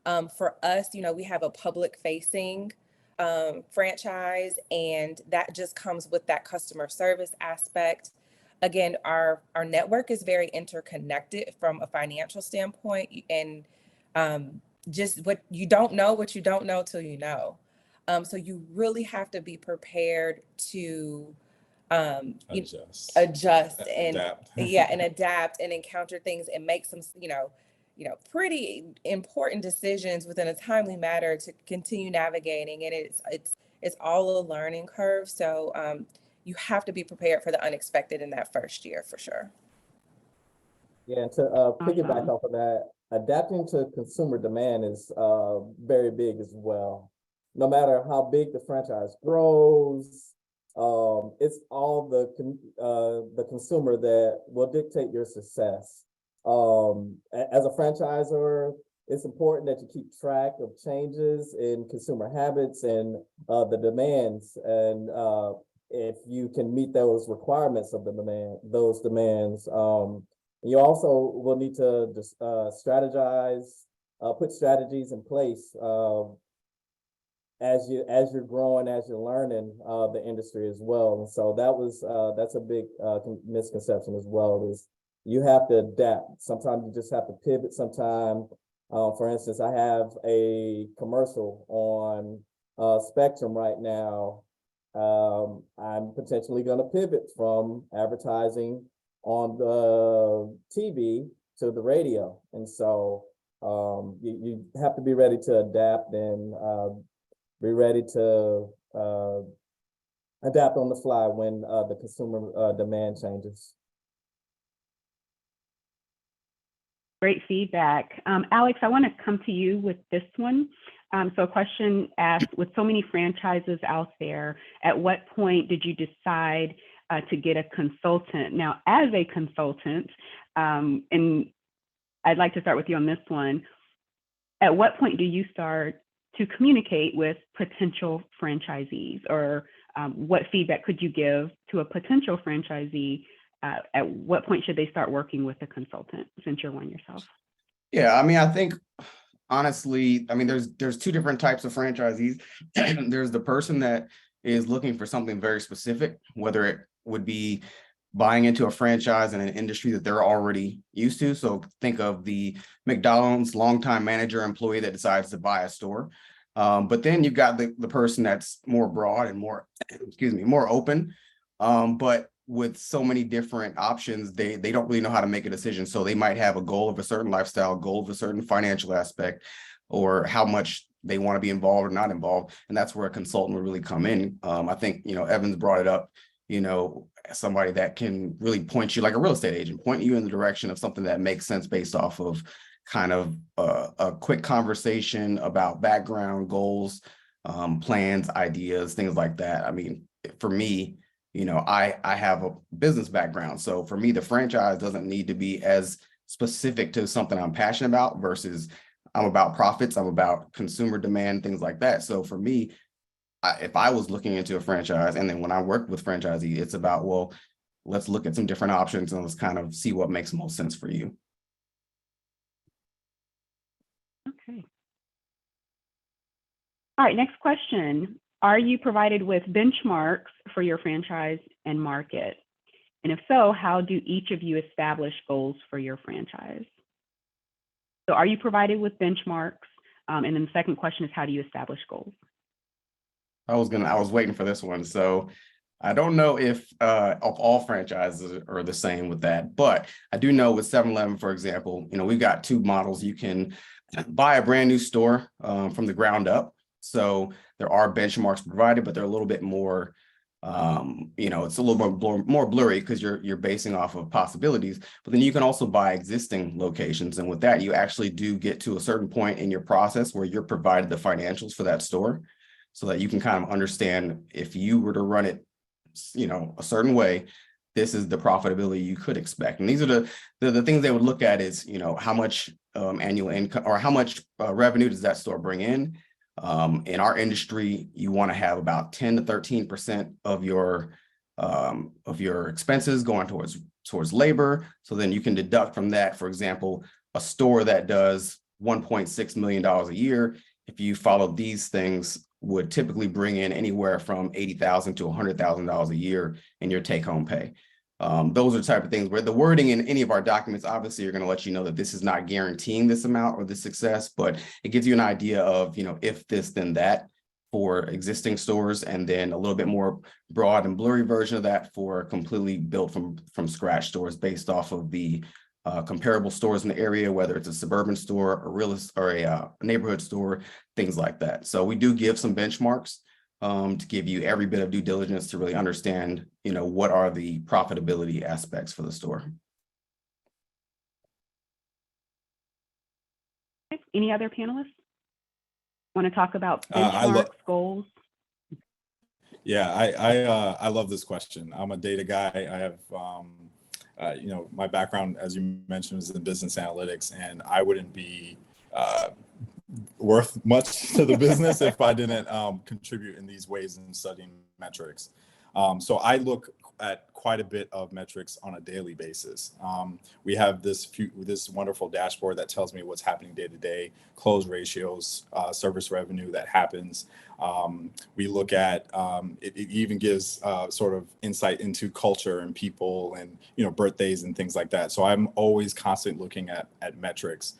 For us, we have a public facing franchise, and that just comes with that customer service aspect. Again, our network is very interconnected from a financial standpoint, and just what you don't know till you know. So you really have to be prepared to Adjust. adjust and Adapt. yeah, and adapt and encounter things and make some, pretty important decisions within a timely manner to continue navigating. And it's all a learning curve. So you have to be prepared for the unexpected in that first year for sure. Yeah, and to piggyback Awesome. off of that, adapting to consumer demand is very big as well. No matter how big the franchise grows, it's all the consumer that will dictate your success. As a franchisor, it's important that you keep track of changes in consumer habits and the demands, and if you can meet those requirements of those demands. You also will need to just strategize, put strategies in place as you're growing, as you're learning the industry as well. And so that's a big misconception as well, is you have to adapt. Sometimes you just have to pivot. Sometime, for instance, I have a commercial on Spectrum right now. I'm potentially going to pivot from advertising on the TV to the radio. And so you have to be ready to adapt and be ready to adapt on the fly when the consumer demand changes. Great feedback. Alex, I want to come to you with this one. So a question asked, with so many franchises out there, at what point did you decide to get a consultant? Now, as a consultant, and I'd like to start with you on this one, at what point do you start to communicate with potential franchisees, or what feedback could you give to a potential franchisee? At what point should they start working with a consultant, since you're one yourself? Yeah, I mean, I think honestly, I mean, there's two different types of franchisees. There's the person that is looking for something very specific, whether it would be buying into a franchise in an industry that they're already used to. So think of the McDonald's longtime manager employee that decides to buy a store. But then you've got the person that's more broad and more, more open. But with so many different options, they don't really know how to make a decision. So they might have a goal of a certain lifestyle, goal of a certain financial aspect, or how much they want to be involved or not involved. And that's where a consultant would really come in. I think, Evans brought it up, somebody that can really point you, like a real estate agent, point you in the direction of something that makes sense based off of kind of a quick conversation about background, goals, plans, ideas, things like that. I mean, for me, I have a business background. So for me, the franchise doesn't need to be as specific to something I'm passionate about versus I'm about profits, I'm about consumer demand, things like that. So for me, if I was looking into a franchise, and then when I work with franchisee, it's about, well, let's look at some different options and let's kind of see what makes most sense for you. Okay. All right, next question. Are you provided with benchmarks for your franchise and market? And if so, how do each of you establish goals for your franchise? So are you provided with benchmarks? And then the second question is, how do you establish goals? I was waiting for this one. So I don't know if all franchises are the same with that, but I do know with 7-Eleven, for example, we've got two models. You can buy a brand new store from the ground up. So there are benchmarks provided, but they're a little bit more, it's a little more blurry because you're basing off of possibilities. But then you can also buy existing locations. And with that, you actually do get to a certain point in your process where you're provided the financials for that store so that you can kind of understand if you were to run it, a certain way, this is the profitability you could expect. And these are the things they would look at is, how much annual income or how much revenue does that store bring in? In our industry, you want to have about 10 to 13% of your expenses going towards labor. So then you can deduct from that, for example, a store that does $1.6 million a year, if you follow these things, would typically bring in anywhere from $80,000 to $100,000 a year in your take-home pay. Those are the type of things where the wording in any of our documents, obviously, are going to let you know that this is not guaranteeing this amount or this success, but it gives you an idea of, if this, then that for existing stores, and then a little bit more broad and blurry version of that for completely built from scratch stores based off of the comparable stores in the area, whether it's a suburban store, a neighborhood store, things like that. So we do give some benchmarks to give you every bit of due diligence to really understand, what are the profitability aspects for the store. Any other panelists want to talk about I benchmarks, goals? Yeah, I love this question. I'm a data guy. I have, my background, as you mentioned, is in business analytics, and I wouldn't be worth much to the business if I didn't contribute in these ways in studying metrics. So I look at quite a bit of metrics on a daily basis. We have this wonderful dashboard that tells me what's happening day to day, close ratios, service revenue that happens. We look at, it even gives sort of insight into culture and people and, birthdays and things like that. So I'm always constantly looking at metrics.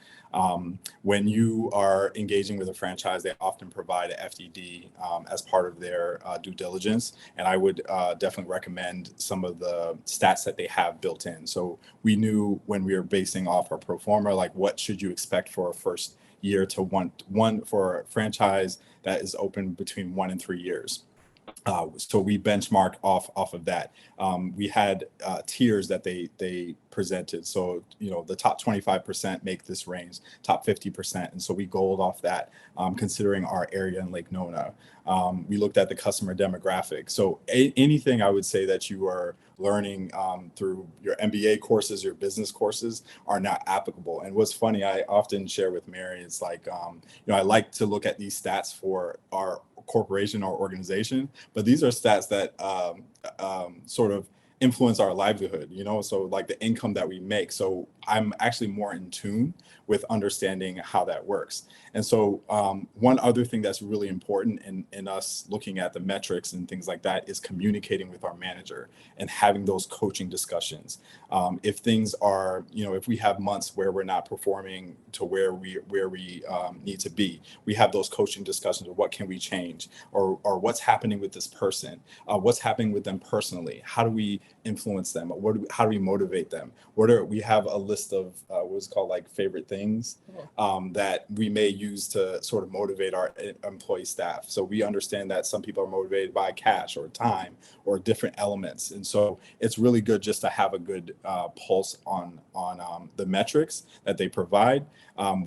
When you are engaging with a franchise, they often provide a FDD as part of their due diligence. And I would definitely recommend some of the stats that they have built in. So we knew when we were basing off our pro forma, like what should you expect for a first year to one for a franchise that is open between 1 and 3 years. So we benchmark off of that. We had tiers that they presented. So, the top 25% make this range, top 50%. And so we gold off that, considering our area in Lake Nona. We looked at the customer demographic. So anything I would say that you are learning through your MBA courses, your business courses are not applicable. And what's funny, I often share with Mary, it's like, I like to look at these stats for our corporation or organization, but these are stats that sort of influence our livelihood, so like the income that we make. So I'm actually more in tune with understanding how that works. And so one other thing that's really important in us looking at the metrics and things like that is communicating with our manager and having those coaching discussions. If things are, if we have months where we're not performing to where we need to be, we have those coaching discussions of what can we change, or what's happening with this person, what's happening with them personally, how do we influence them, how do we motivate them, we have a list of what's called like favorite things that we may use to sort of motivate our employee staff. So we understand that some people are motivated by cash or time or different elements, and so it's really good just to have a good pulse on the metrics that they provide.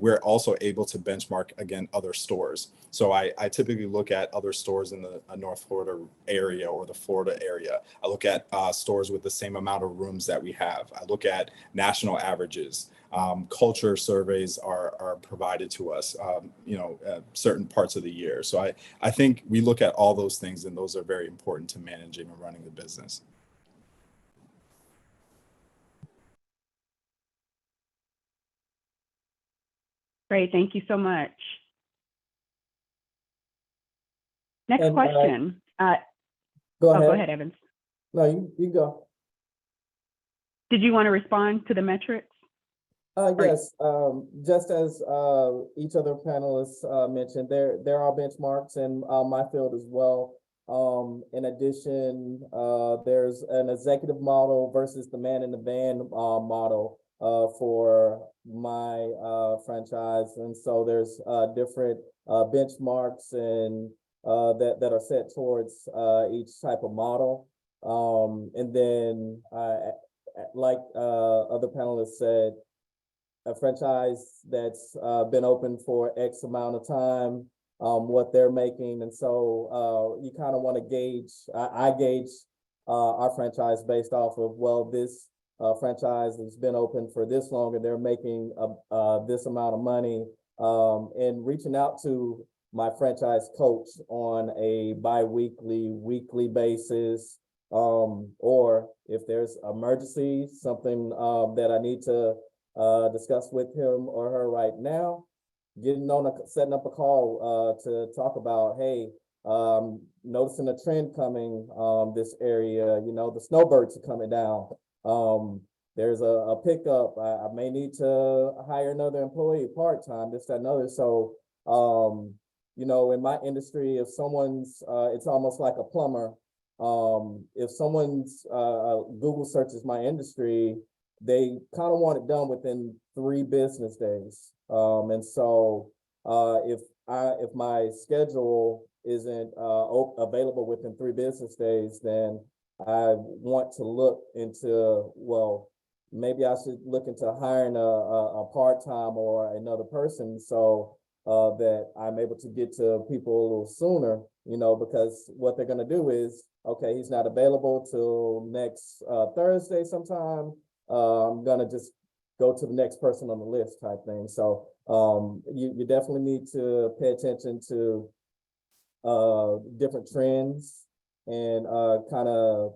We're also able to benchmark again other stores. So I typically look at other stores in the North Florida area or the Florida area. I look at stores with the same amount of rooms that we have. I look at national averages. Culture surveys are provided to us, certain parts of the year. So I think we look at all those things, and those are very important to managing and running the business. Great, thank you so much. Next And, question. Go ahead. Go ahead, Evans. No, you go. Did you want to respond to the metrics? Yes, just as each other panelists mentioned, there are benchmarks in my field as well. In addition, there's an executive model versus the man in the van model for my franchise, and so there's different benchmarks and that are set towards each type of model. And then, like other panelists said, a franchise that's been open for X amount of time, what they're making. And so you kind of want to gauge, I gauge our franchise based off of, well, this franchise has been open for this long and they're making this amount of money, and reaching out to my franchise coach on a bi-weekly, weekly basis. Or if there's emergency, something that I need to discuss with him or her right now, setting up a call to talk about, hey, noticing a trend coming this area, the snowbirds are coming down. There's a pickup. I may need to hire another employee part-time, this, that, and other. So, in my industry, if someone's, it's almost like a plumber. If someone's Google searches my industry, they kind of want it done within 3 business days. And so if my schedule isn't available within 3 business days, then I want to look into, well, maybe I should look into hiring a part-time or another person so that I'm able to get to people a little sooner, because what they're going to do is, okay, he's not available till next Thursday sometime. I'm going to just go to the next person on the list type thing. So you definitely need to pay attention to different trends and kind of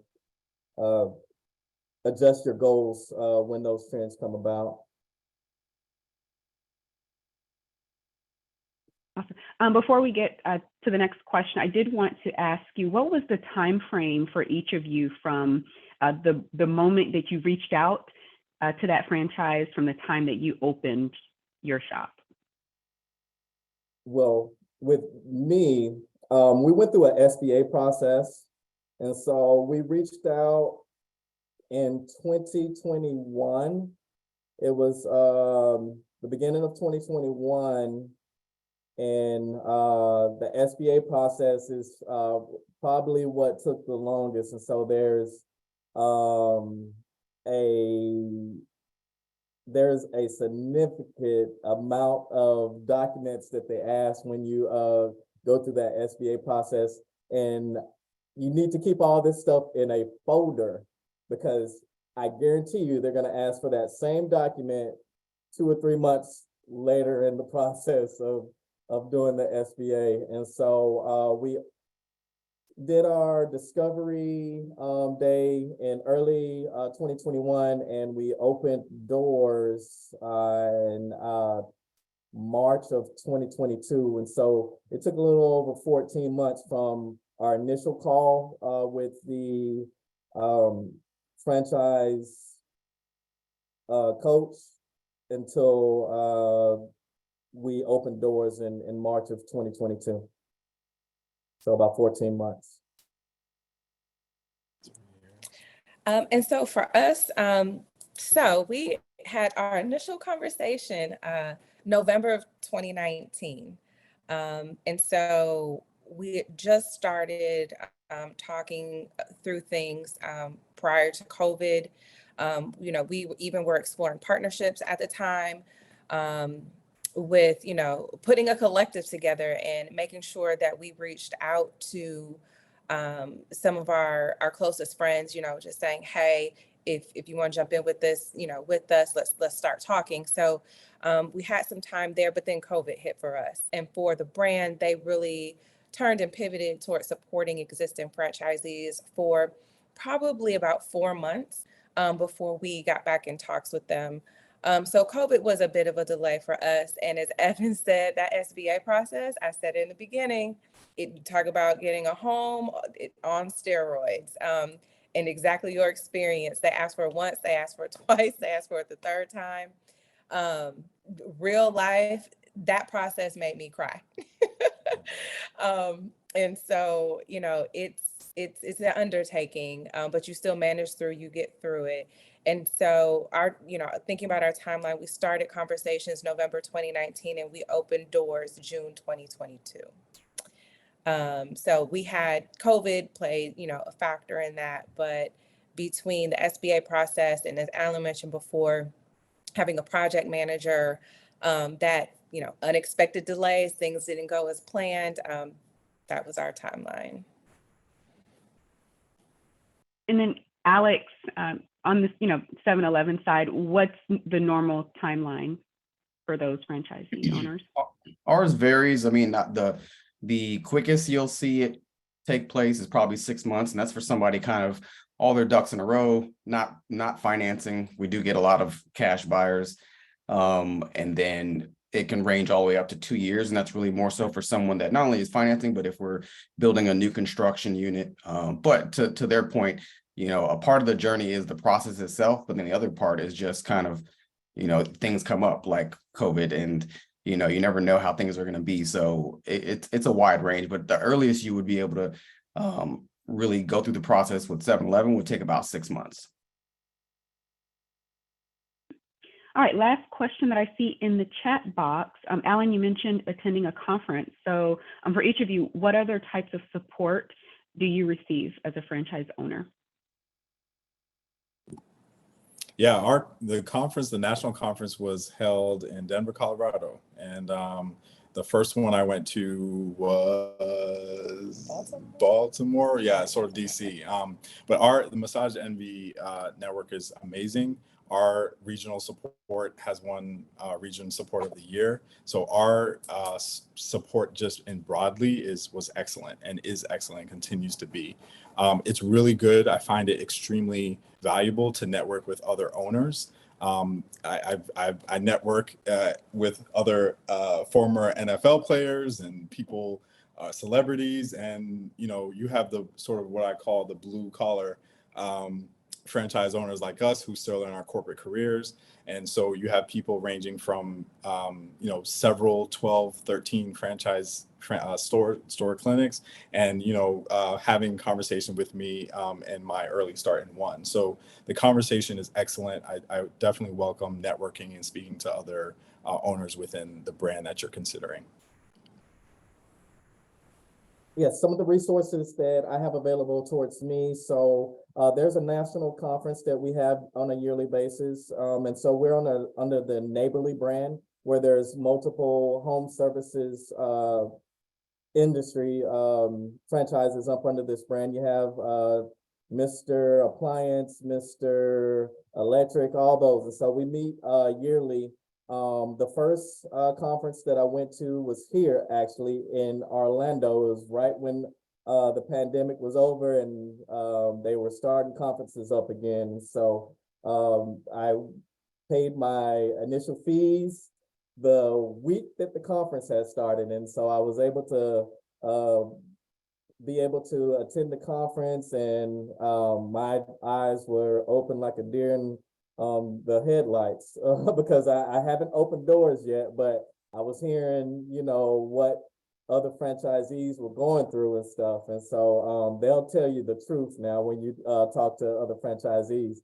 adjust your goals when those trends come about. Awesome. Before we get to the next question, I did want to ask you, what was the time frame for each of you from the moment that you reached out to that franchise from the time that you opened your shop? Well, with me, we went through an SBA process. And so we reached out in 2021. It was the beginning of 2021. And the SBA process is probably what took the longest. And so there's a significant amount of documents that they ask when you go through that SBA process. And you need to keep all this stuff in a folder, because I guarantee you they're going to ask for that same document 2 or 3 months later in the process of doing the SBA. And so we did our discovery day in early 2021, and we opened doors in March of 2022. And so it took a little over 14 months from our initial call with the franchise coach until we opened doors in March of 2022. So about 14 months. And so for us, so we had our initial conversation November of 2019. And so we just started talking through things prior to COVID. We even were exploring partnerships at the time. With putting a collective together and making sure that we reached out to some of our closest friends, just saying, hey, if you want to jump in with this, with us, let's start talking. So we had some time there, but then COVID hit for us. And for the brand, they really turned and pivoted towards supporting existing franchisees for probably about 4 months before we got back in talks with them. So COVID was a bit of a delay for us. And as Evan said, that SBA process, I said in the beginning, talk about getting a home on steroids. And exactly your experience. They asked for it once, they asked for it twice, they asked for it the 3rd time. Real life, that process made me cry. And so, it's an undertaking, but you still manage through, you get through it. And so thinking about our timeline, we started conversations November 2019 and we opened doors June 2022. So we had COVID played, a factor in that, but between the SBA process and, as Alan mentioned before, having a project manager, that, unexpected delays, things didn't go as planned. That was our timeline. And then Alex, on this, 7-Eleven side, what's the normal timeline? for those franchisee owners? Ours varies. I mean, not the quickest you'll see it take place is probably 6 months, and that's for somebody kind of all their ducks in a row, not financing. We do get a lot of cash buyers. And then it can range all the way up to 2 years, and that's really more so for someone that not only is financing, but if we're building a new construction unit. But to their point, a part of the journey is the process itself, but then the other part is just kind of, things come up like COVID, and you never know how things are going to be. So it's a wide range, but the earliest you would be able to really go through the process with 7-Eleven would take about 6 months. All right, last question that I see in the chat box. Alan, you mentioned attending a conference. So for each of you, what other types of support do you receive as a franchise owner? Yeah, the national conference was held in Denver, Colorado. And the first one I went to was Baltimore. Yeah, sort of DC. But the Massage Envy network is amazing. Our regional support has won Region Support of the Year. So our support just in broadly was excellent and is excellent, continues to be. It's really good. I find it extremely valuable to network with other owners. I network with other former NFL players and people, celebrities, and you have the sort of what I call the blue collar franchise owners like us who still in our corporate careers. And so you have people ranging from several 12, 13 franchise store clinics, and having conversation with me in my early start in one. So the conversation is excellent. I definitely welcome networking and speaking to other owners within the brand that you're considering. Yes, some of the resources that I have available towards me. So there's a national conference that we have on a yearly basis. And so we're under the Neighborly brand, where there's multiple home services industry franchises up under this brand. You have Mr. Appliance, Mr. Electric, all those. And so we meet yearly. The first conference that I went to was here, actually, in Orlando. It was right when the pandemic was over, and they were starting conferences up again. So I paid my initial fees the week that the conference had started, and so I was able to be able to attend the conference, and my eyes were open like a deer in the headlights because I haven't opened doors yet, but I was hearing, what other franchisees were going through and stuff. And so they'll tell you the truth now when you talk to other franchisees.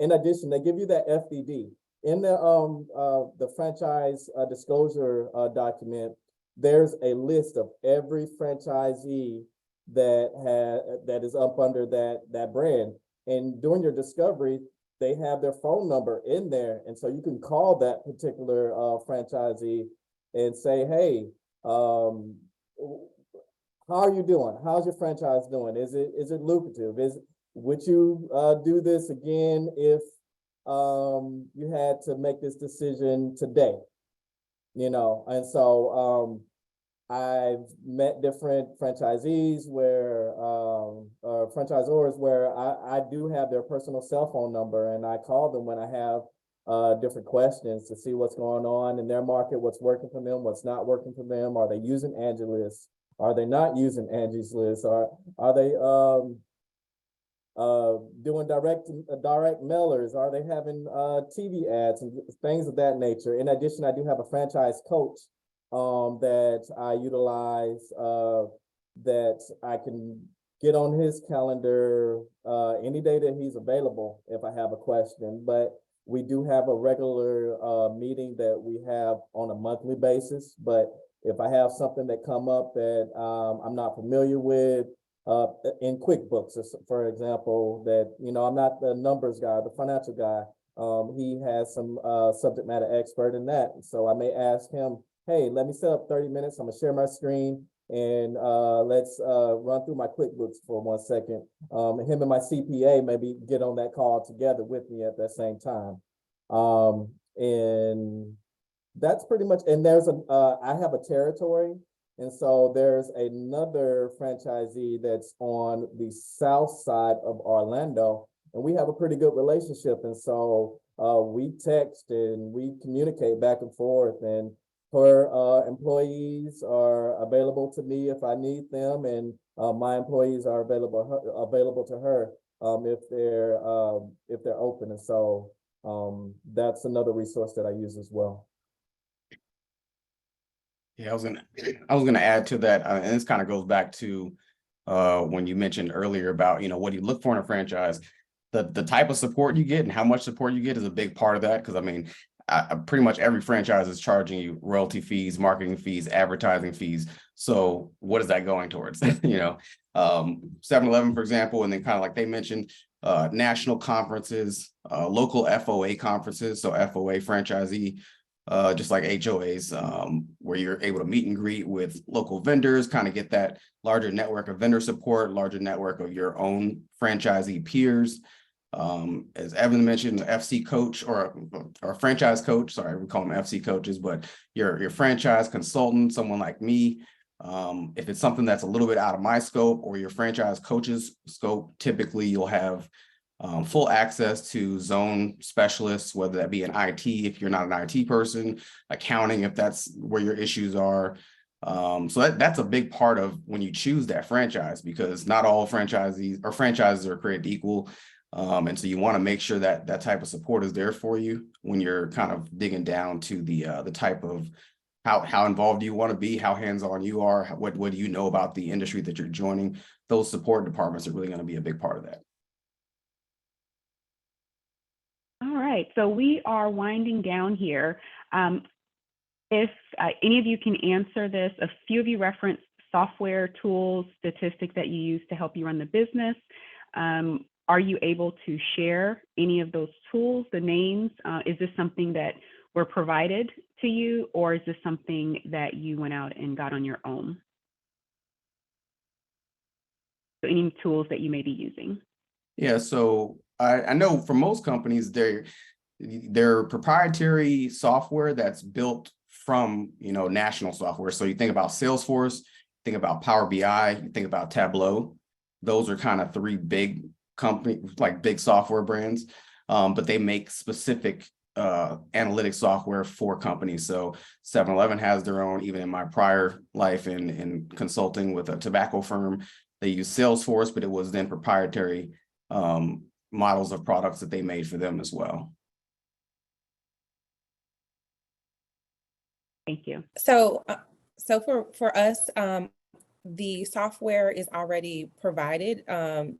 In addition, they give you that FDD. In the franchise disclosure document, there's a list of every franchisee that is up under that brand. And during your discovery, they have their phone number in there. And so you can call that particular franchisee and say, hey, how are you doing? How's your franchise doing? Is it lucrative? Would you do this again if you had to make this decision today? And so I've met different franchisees where franchisors where I do have their personal cell phone number, and I call them when I have different questions to see what's going on in their market, what's working for them, what's not working for them. Are they using Angie List? Are they not using Angie's List? Are they doing direct mailers? Are they having TV ads and things of that nature? In addition, I do have a franchise coach that I utilize that I can get on his calendar any day that he's available if I have a question. But we do have a regular meeting that we have on a monthly basis. But if I have something that come up that I'm not familiar with in QuickBooks, for example, that, I'm not the numbers guy, the financial guy. He has some subject matter expert in that. So I may ask him, hey, let me set up 30 minutes. I'm gonna share my screen and let's run through my QuickBooks for 1 second. Him and my CPA maybe get on that call together with me at that same time. And That's pretty much, and I have a territory. And so there's another franchisee that's on the south side of Orlando, and we have a pretty good relationship. And so we text and we communicate back and forth, and her employees are available to me if I need them, and my employees are available to her if they're open. And so that's another resource that I use as well. Yeah, I was gonna add to that, and this kind of goes back to when you mentioned earlier about, what do you look for in a franchise? The type of support you get and how much support you get is a big part of that. Because I mean, pretty much every franchise is charging you royalty fees, marketing fees, advertising fees. So what is that going towards? 7-Eleven, for example, and then kind of like they mentioned, national conferences, local FOA conferences, so FOA franchisee, just like HOAs, where you're able to meet and greet with local vendors, kind of get that larger network of vendor support, larger network of your own franchisee peers. As Evan mentioned, the FC coach or franchise coach, sorry, we call them FC coaches, but your franchise consultant, someone like me. If it's something that's a little bit out of my scope or your franchise coach's scope, typically you'll have full access to zone specialists, whether that be in IT, if you're not an IT person, accounting, if that's where your issues are. So that's a big part of when you choose that franchise, because not all franchises are created equal. And so you want to make sure that that type of support is there for you when you're kind of digging down to the type of how involved do you want to be, how hands-on you are, what do you know about the industry that you're joining. Those support departments are really going to be a big part of that. All right, so we are winding down here. If any of you can answer this, a few of you referenced software tools, statistics that you use to help you run the business. Are you able to share any of those tools, the names? Is this something that were provided to you, or is this something that you went out and got on your own? So any tools that you may be using? Yeah, so I know for most companies, they're proprietary software that's built from, national software. So you think about Salesforce, think about Power BI, you think about Tableau. Those are kind of three big companies, like big software brands, but they make specific analytics software for companies. So 7-Eleven has their own. Even in my prior life in consulting with a tobacco firm, they use Salesforce, but it was then proprietary models of products that they made for them as well. Thank you. So for us, the software is already provided,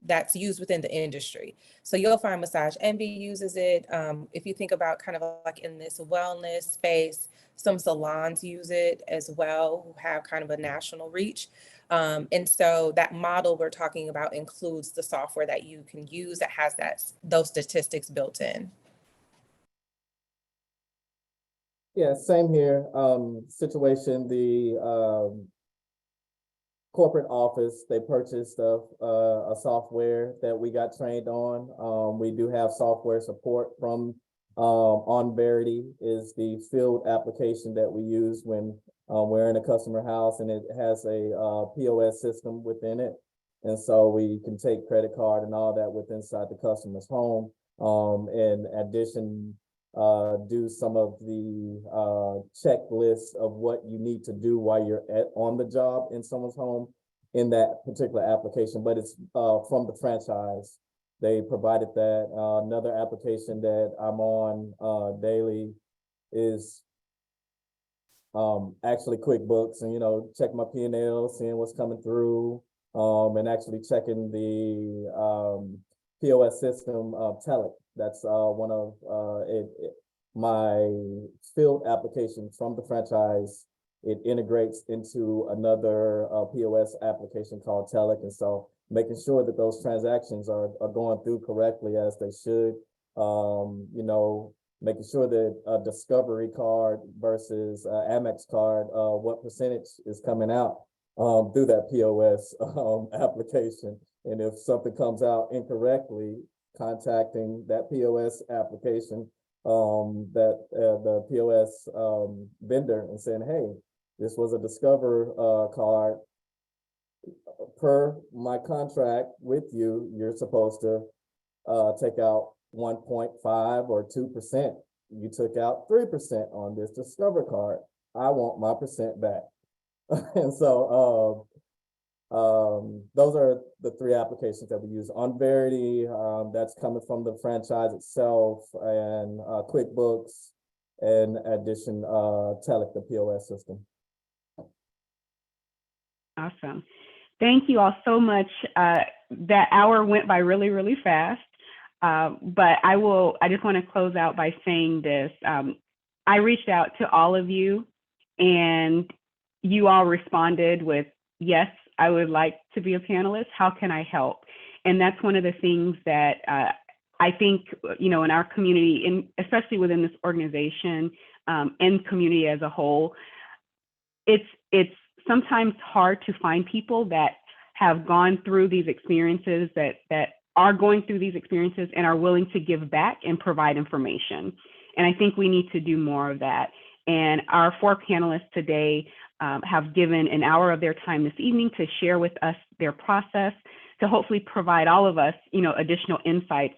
that's used within the industry. So you'll find Massage Envy uses it. If you think about kind of like in this wellness space, some salons use it as well, who have kind of a national reach. And so that model we're talking about includes the software that you can use that has those statistics built in. Yeah, same here. Situation, the corporate office, they purchased a software that we got trained on. We do have software support from OnVerity is the field application that we use when we're in a customer house, and it has a POS system within it. And so we can take credit card and all that with inside the customer's home. In addition, do some of the checklists of what you need to do while you're on the job in someone's home in that particular application, but it's from the franchise. They provided that. Another application that I'm on daily is actually QuickBooks, and check my P&L, seeing what's coming through, and actually checking the POS system Telic. That's one of my field application from the franchise. It integrates into another POS application called Telic, and so making sure that those transactions are going through correctly as they should. Making sure that a Discovery card versus Amex card, what percentage is coming out through that POS application. And if something comes out incorrectly, contacting that POS application that the POS vendor and saying, hey, this was a Discover card. Per my contract with you, you're supposed to take out 1.5 or 2%. You took out 3% on this Discover card. I want my percent back. And so those are the three applications that we use. On Verity, that's coming from the franchise itself, and QuickBooks, and addition Telic, the POS system. Awesome. Thank you all so much. That hour went by really, really fast. But I just want to close out by saying this. I reached out to all of you, and you all responded with, yes, I would like to be a panelist. How can I help? And that's one of the things that I think, in our community, especially within this organization and community as a whole, it's sometimes hard to find people that have gone through these experiences, that are going through these experiences and are willing to give back and provide information. And I think we need to do more of that. And our 4 panelists today have given an hour of their time this evening to share with us their process, to hopefully provide all of us, additional insights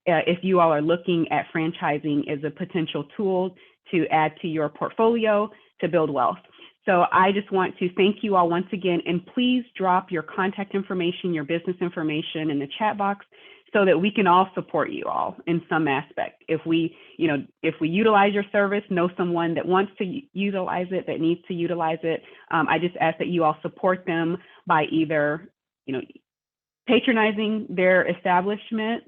if you all are looking at franchising as a potential tool to add to your portfolio to build wealth. So I just want to thank you all once again, and please drop your contact information, your business information in the chat box, so that we can all support you all in some aspect. If we utilize your service, know someone that wants to utilize it, that needs to utilize it, I just ask that you all support them by either, patronizing their establishment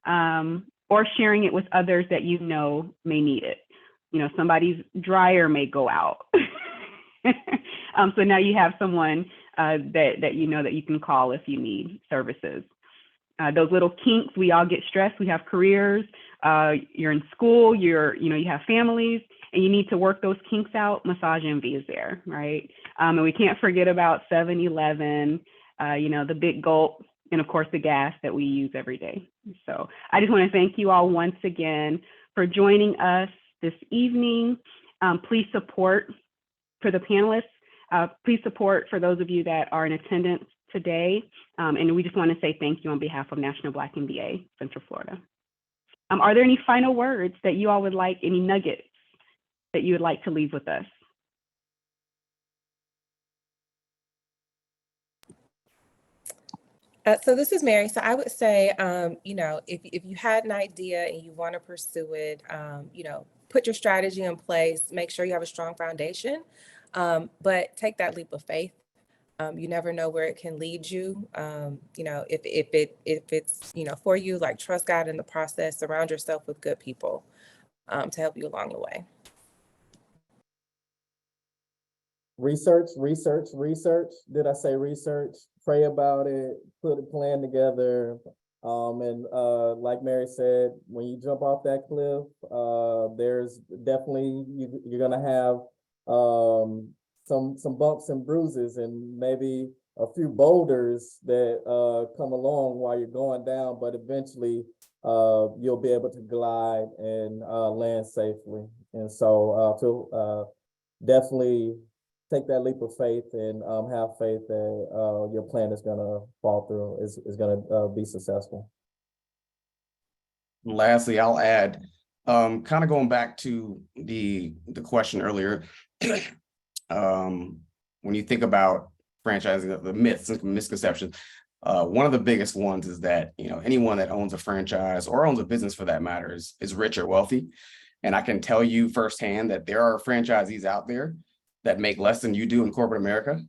or sharing it with others that may need it. Somebody's dryer may go out. So now you have someone that that you can call if you need services. Those little kinks, we all get stressed. We have careers. You're in school. You have families, and you need to work those kinks out. Massage Envy is there, right? And we can't forget about 7-Eleven. The Big Gulp, and of course the gas that we use every day. So I just want to thank you all once again for joining us this evening. Please support for the panelists. Please support for those of you that are in attendance today. And we just want to say thank you on behalf of National Black MBA Central Florida. Are there any final words that you all would like, any nuggets that you would like to leave with us? So this is Mary. So I would say, if you had an idea and you want to pursue it, put your strategy in place, make sure you have a strong foundation, but take that leap of faith. You never know where it can lead you. If it's, for you, like, trust God in the process, surround yourself with good people to help you along the way. Research. Did I say research? Pray about it, put a plan together. And like Mary said, when you jump off that cliff, there's definitely, you're gonna have some bumps and bruises, and maybe a few boulders that come along while you're going down, but eventually you'll be able to glide and land safely. And so definitely take that leap of faith and have faith that your plan is gonna fall through, is gonna be successful. Lastly, I'll add, kind of going back to the question earlier, when you think about franchising, the myths and misconceptions, one of the biggest ones is that, anyone that owns a franchise or owns a business for that matter is rich or wealthy. And I can tell you firsthand that there are franchisees out there that make less than you do in corporate America,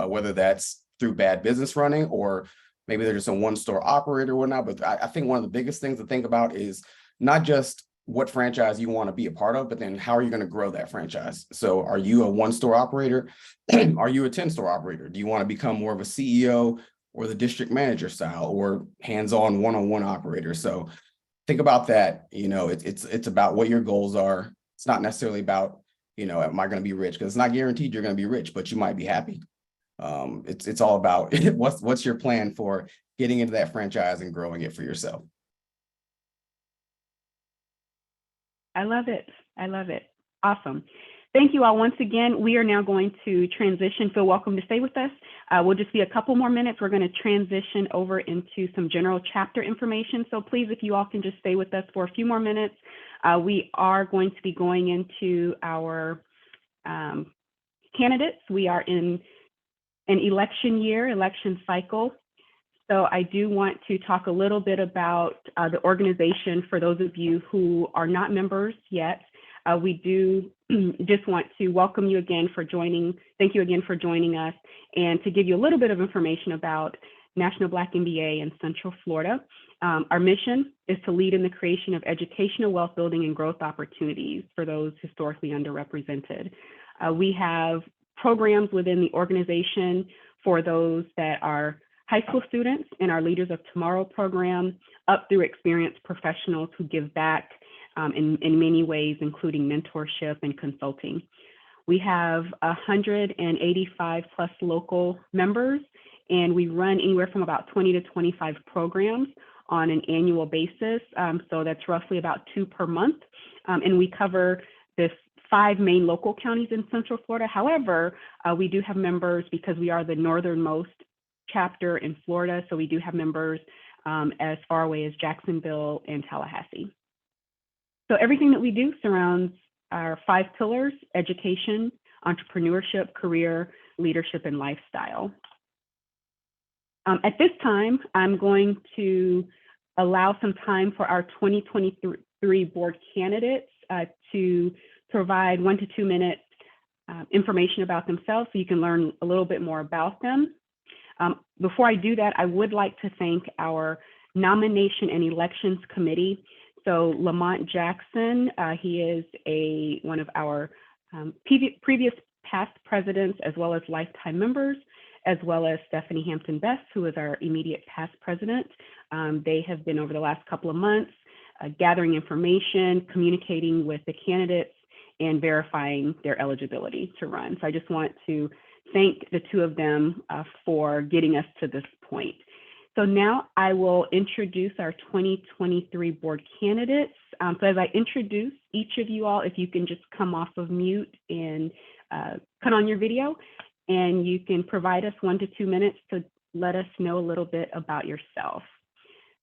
whether that's through bad business running or maybe they're just a one-store operator or whatnot. But I think one of the biggest things to think about is not just what franchise you want to be a part of, but then how are you going to grow that franchise? So are you a one-store operator? Are you a 10-store operator? Do you want to become more of a CEO or the district manager style or hands-on one-on-one operator? So think about that. It's about what your goals are. It's not necessarily about, am I going to be rich? Because it's not guaranteed you're going to be rich, but you might be happy. It's all about what's your plan for getting into that franchise and growing it for yourself. I love it. I love it. Awesome. Thank you all once again. We are now going to transition. Feel welcome to stay with us. We'll just be a couple more minutes. We're going to transition over into some general chapter information. So please, if you all can just stay with us for a few more minutes. We are going to be going into our candidates. We are in an election year, election cycle. So I do want to talk a little bit about the organization for those of you who are not members yet. We do just want to welcome you again for joining. Thank you again for joining us, and to give you a little bit of information about National Black MBA in Central Florida. Our mission is to lead in the creation of educational wealth building and growth opportunities for those historically underrepresented. We have programs within the organization for those that are high school students in our Leaders of Tomorrow program, up through experienced professionals who give back in many ways, including mentorship and consulting. We have 185 plus local members, and we run anywhere from about 20 to 25 programs on an annual basis. So that's roughly about 2 per month. And we cover the 5 main local counties in Central Florida. However, we do have members because we are the northernmost chapter in Florida. So we do have members as far away as Jacksonville and Tallahassee. So everything that we do surrounds our 5 pillars: education, entrepreneurship, career, leadership, and lifestyle. At this time, I'm going to allow some time for our 2023 board candidates to provide 1 to 2 minute information about themselves so you can learn a little bit more about them. Before I do that, I would like to thank our nomination and elections committee. So Lamont Jackson, he is one of our previous past presidents, as well as lifetime members, as well as Stephanie Hampton Best, who is our immediate past president. They have been over the last couple of months gathering information, communicating with the candidates, and verifying their eligibility to run. So I just want to thank the 2 of them for getting us to this point. So now I will introduce our 2023 board candidates. So as I introduce each of you all, if you can just come off of mute and cut on your video, and you can provide us 1 to 2 minutes to let us know a little bit about yourself.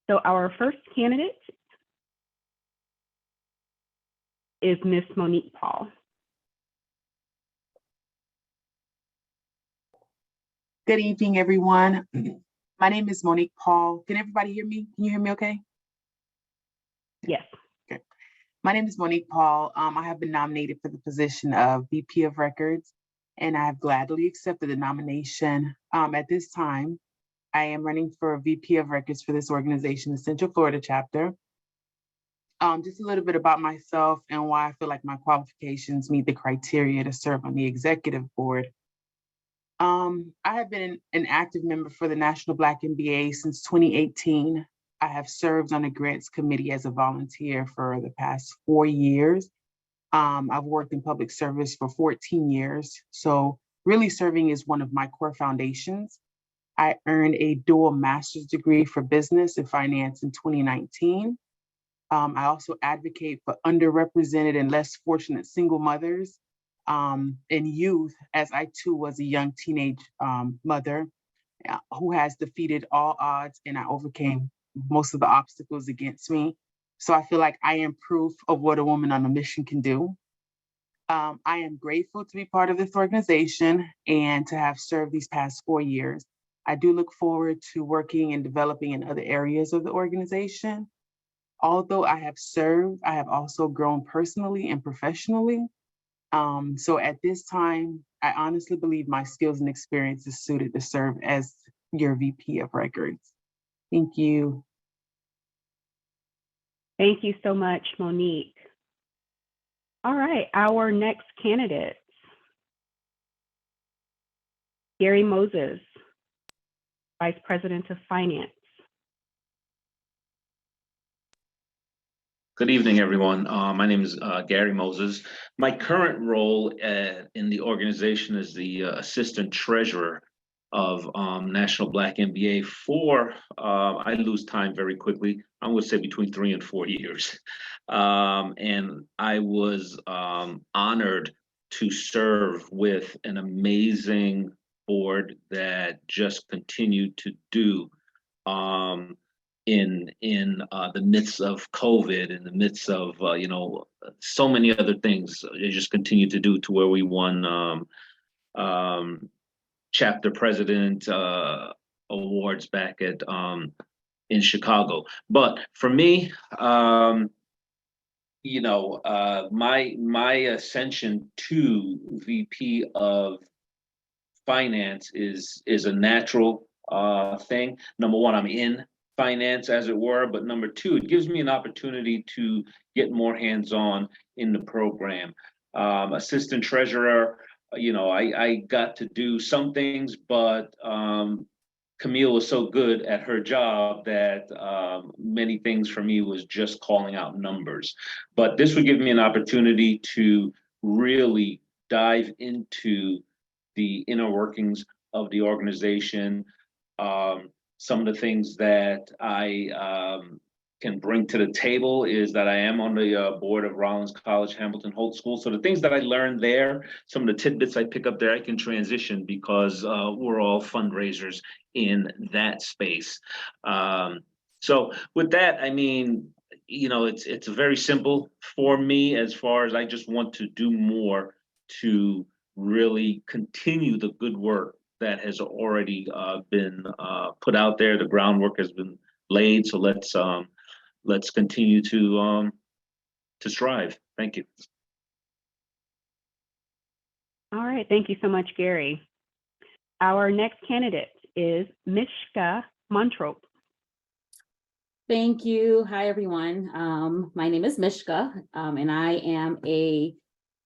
So our first candidate is Miss Monique Paul. Good evening, everyone. My name is Monique Paul. Can everybody hear me? Can you hear me okay? Yes. Okay. My name is Monique Paul. I have been nominated for the position of VP of Records, and I have gladly accepted the nomination. At this time, I am running for VP of Records for this organization, the Central Florida chapter. Just a little bit about myself and why I feel like my qualifications meet the criteria to serve on the executive board. I have been an active member for the National Black MBA since 2018. I have served on the grants committee as a volunteer for the past 4 years. I've worked in public service for 14 years. So really serving is one of my core foundations. I earned a dual master's degree for business and finance in 2019. I also advocate for underrepresented and less fortunate single mothers and youth, as I too was a young teenage mother who has defeated all odds, and I overcame most of the obstacles against me. So I feel like I am proof of what a woman on a mission can do. I am grateful to be part of this organization and to have served these past 4 years. I do look forward to working and developing in other areas of the organization. Although I have served, I have also grown personally and professionally. So at this time, I honestly believe my skills and experience is suited to serve as your VP of Records. Thank you. Thank you so much, Monique. All right, our next candidate, Gary Moses, Vice President of Finance. Good evening, everyone. My name is Gary Moses. My current role in the organization is the Assistant Treasurer of National Black MBA for, I lose time very quickly, I'm going to say between 3 and 4 years. And I was honored to serve with an amazing board that just continued to do in the midst of COVID, in the midst of so many other things. They just continued to do to where we won chapter president awards back at in Chicago. But for me, my ascension to VP of Finance is a natural thing. Number one, I'm in finance, as it were, but number two, it gives me an opportunity to get more hands-on in the program. Assistant treasurer, I got to do some things, but Camille was so good at her job that many things for me was just calling out numbers. But this would give me an opportunity to really dive into the inner workings of the organization. Some of the things that I can bring to the table is that I am on the board of Rollins College Hamilton Holt School. So the things that I learned there, some of the tidbits I pick up there, I can transition because we're all fundraisers in that space. So with that, I mean, it's very simple for me as far as I just want to do more to really continue the good work that has already been put out there. The groundwork has been laid. So let's continue to strive. Thank you. All right, thank you so much, Gary. Our next candidate is Mishka Montrop. Thank you. Hi, everyone. My name is Mishka, and I am a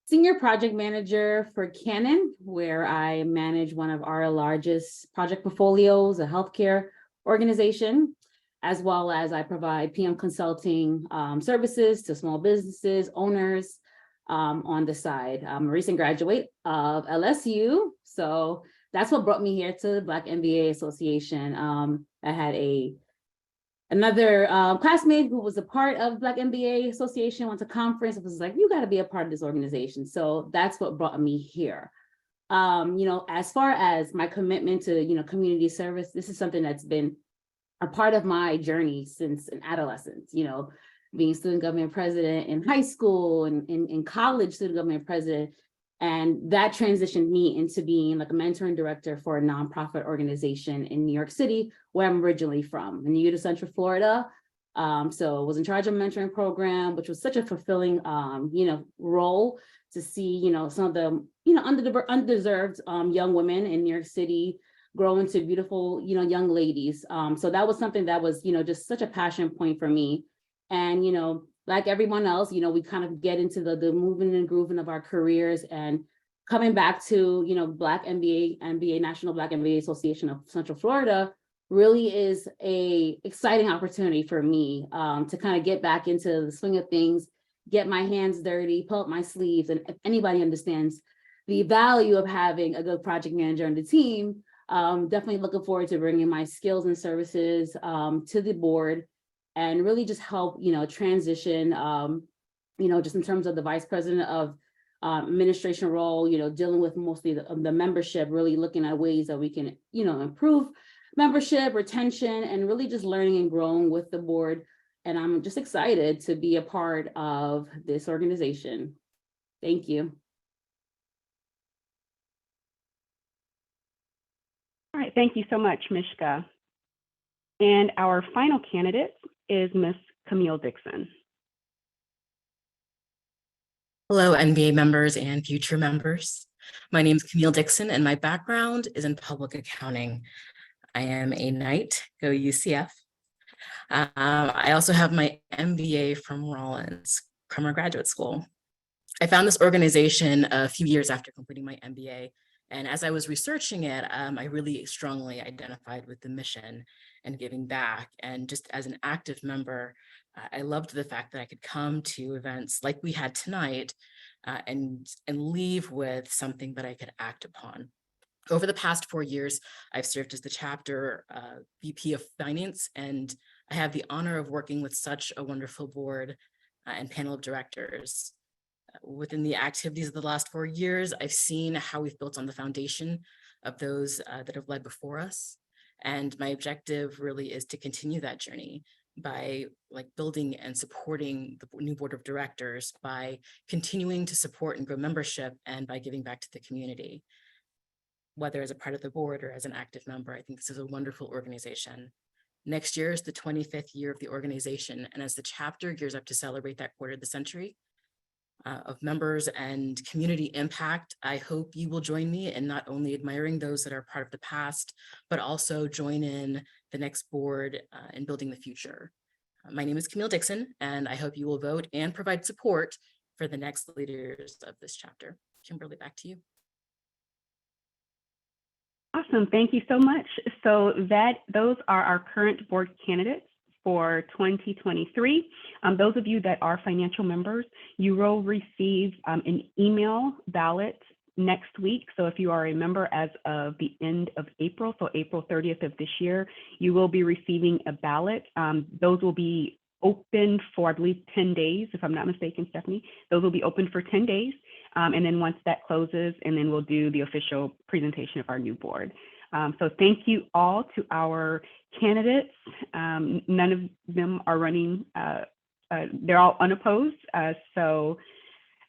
senior project manager for Canon, where I manage one of our largest project portfolios, a healthcare organization, as well as I provide PM consulting services to small businesses, owners on the side. I'm a recent graduate of LSU, so that's what brought me here to the Black MBA Association. I had another classmate who was a part of Black MBA Association, went to conference, was like, you got to be a part of this organization. So that's what brought me here. As far as my commitment to, community service, this is something that's been a part of my journey since an adolescence, being student government president in high school and in college, student government president. And that transitioned me into being like a mentoring director for a nonprofit organization in New York City, where I'm originally from, in Utica, Central Florida. So I was in charge of a mentoring program, which was such a fulfilling, role to see, some of the, undeserved young women in New York City grow into beautiful, young ladies. So that was something that was, just such a passion point for me. And, like everyone else, we kind of get into the moving and grooving of our careers, and coming back to, Black MBA, National Black MBA Association of Central Florida really is a exciting opportunity for me to kind of get back into the swing of things, get my hands dirty, pull up my sleeves. And if anybody understands the value of having a good project manager on the team, definitely looking forward to bringing my skills and services to the board, and really just help, transition, just in terms of the vice president of administration role, dealing with mostly the membership, really looking at ways that we can, improve membership, retention, and really just learning and growing with the board. And I'm just excited to be a part of this organization. Thank you. All right, thank you so much, Mishka. And our final candidate is Ms. Camille Dixon. Hello, NBA members and future members. My name is Camille Dixon, and my background is in public accounting. I am a Knight, go UCF. I also have my MBA from Rollins, Crummer Graduate School. I found this organization a few years after completing my MBA, and as I was researching it, I really strongly identified with the mission and giving back. And just as an active member, I loved the fact that I could come to events like we had tonight and leave with something that I could act upon. Over the past 4 years, I've served as the chapter VP of Finance, and I have the honor of working with such a wonderful board and panel of directors. Within the activities of the last 4 years, I've seen how we've built on the foundation of those that have led before us. And my objective really is to continue that journey by building and supporting the new board of directors, by continuing to support and grow membership, and by giving back to the community. Whether as a part of the board or as an active member, I think this is a wonderful organization. Next year is the 25th year of the organization, and as the chapter gears up to celebrate that quarter of the century of members and community impact, I hope you will join me in not only admiring those that are part of the past, but also join in the next board in building the future. My name is Camille Dixon, and I hope you will vote and provide support for the next leaders of this chapter. Kimberly, back to you. Awesome, thank you so much. So those are our current board candidates for 2023. Those of you that are financial members, you will receive an email ballot next week. So if you are a member as of the end of April, so April 30th of this year, you will be receiving a ballot. Those will be open for, I believe, 10 days, if I'm not mistaken, Stephanie. Those will be open for 10 days. And then once that closes, and then we'll do the official presentation of our new board. So thank you all to our candidates. None of them are running, they're all unopposed. So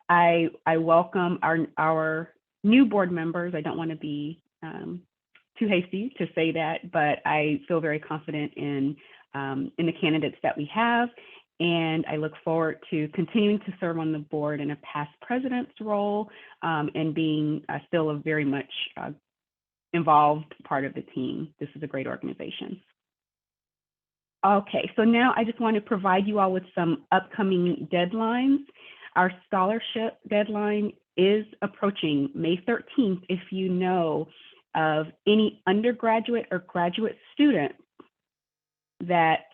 I welcome our new board members. I don't want to be too hasty to say that, but I feel very confident in the candidates that we have. And I look forward to continuing to serve on the board in a past president's role and being still a very much involved part of the team. This is a great organization. Okay, so now I just want to provide you all with some upcoming deadlines. Our scholarship deadline is approaching May 13th. If you know of any undergraduate or graduate students that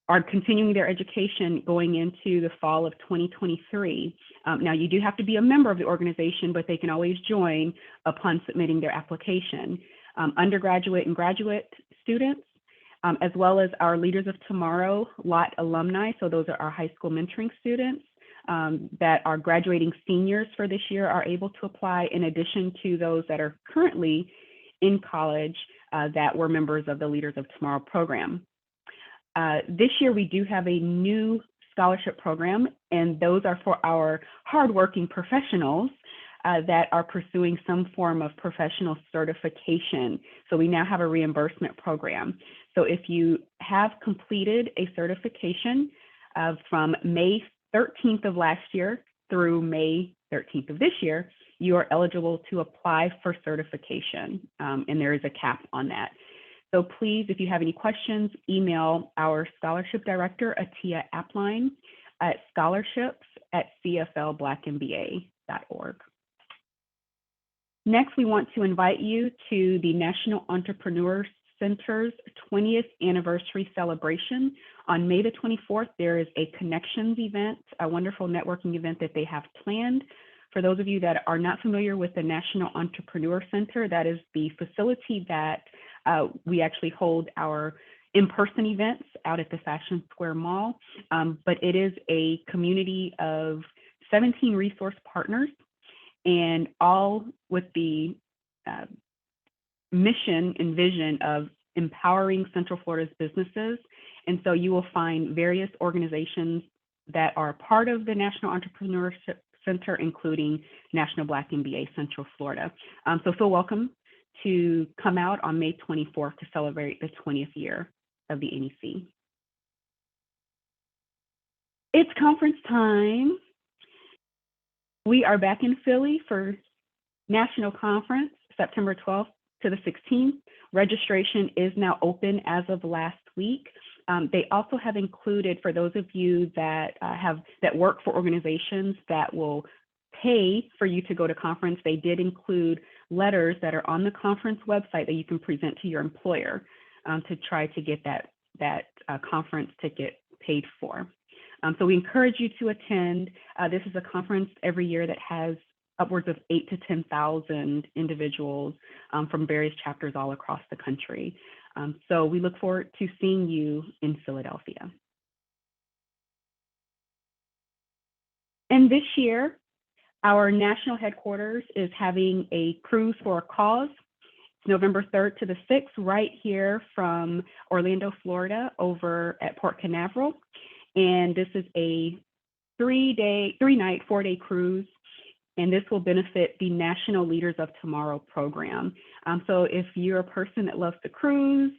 are continuing their education going into the fall of 2023. Now, you do have to be a member of the organization, but they can always join upon submitting their application. Undergraduate and graduate students, as well as our Leaders of Tomorrow LOT alumni, so those are our high school mentoring students that are graduating seniors for this year, are able to apply, in addition to those that are currently in college that were members of the Leaders of Tomorrow program. This year, we do have a new scholarship program, and those are for our hardworking professionals that are pursuing some form of professional certification. So we now have a reimbursement program. So if you have completed a certification from May 13th of last year through May 13th of this year, you are eligible to apply for certification, and there is a cap on that. So please, if you have any questions, email our scholarship director, Atia Appline, at scholarships@cflblackmba.org. Next, we want to invite you to the National Entrepreneur Center's 20th anniversary celebration. On May the 24th, there is a connections event, a wonderful networking event that they have planned. For those of you that are not familiar with the National Entrepreneur Center, that is the facility that we actually hold our in-person events out at the Fashion Square Mall, but it is a community of 17 resource partners, and all with the mission and vision of empowering Central Florida's businesses. And so you will find various organizations that are part of the National Entrepreneurship Center, including National Black MBA Central Florida. So feel welcome to come out on May 24th to celebrate the 20th year of the NEC. It's conference time. We are back in Philly for National Conference, September 12th to the 16th. Registration is now open as of last week. They also have included, for those of you that work for organizations that will pay for you to go to conference, they did include letters that are on the conference website that you can present to your employer to try to get that conference ticket paid for. So we encourage you to attend. This is a conference every year that has upwards of 8,000 to 10,000 individuals from various chapters all across the country. So we look forward to seeing you in Philadelphia. And this year, our national headquarters is having a cruise for a cause. It's November 3rd to the 6th, right here from Orlando, Florida, over at Port Canaveral. And this is a 3-night, 4-day cruise. And this will benefit the National Leaders of Tomorrow program. So if you're a person that loves to cruise,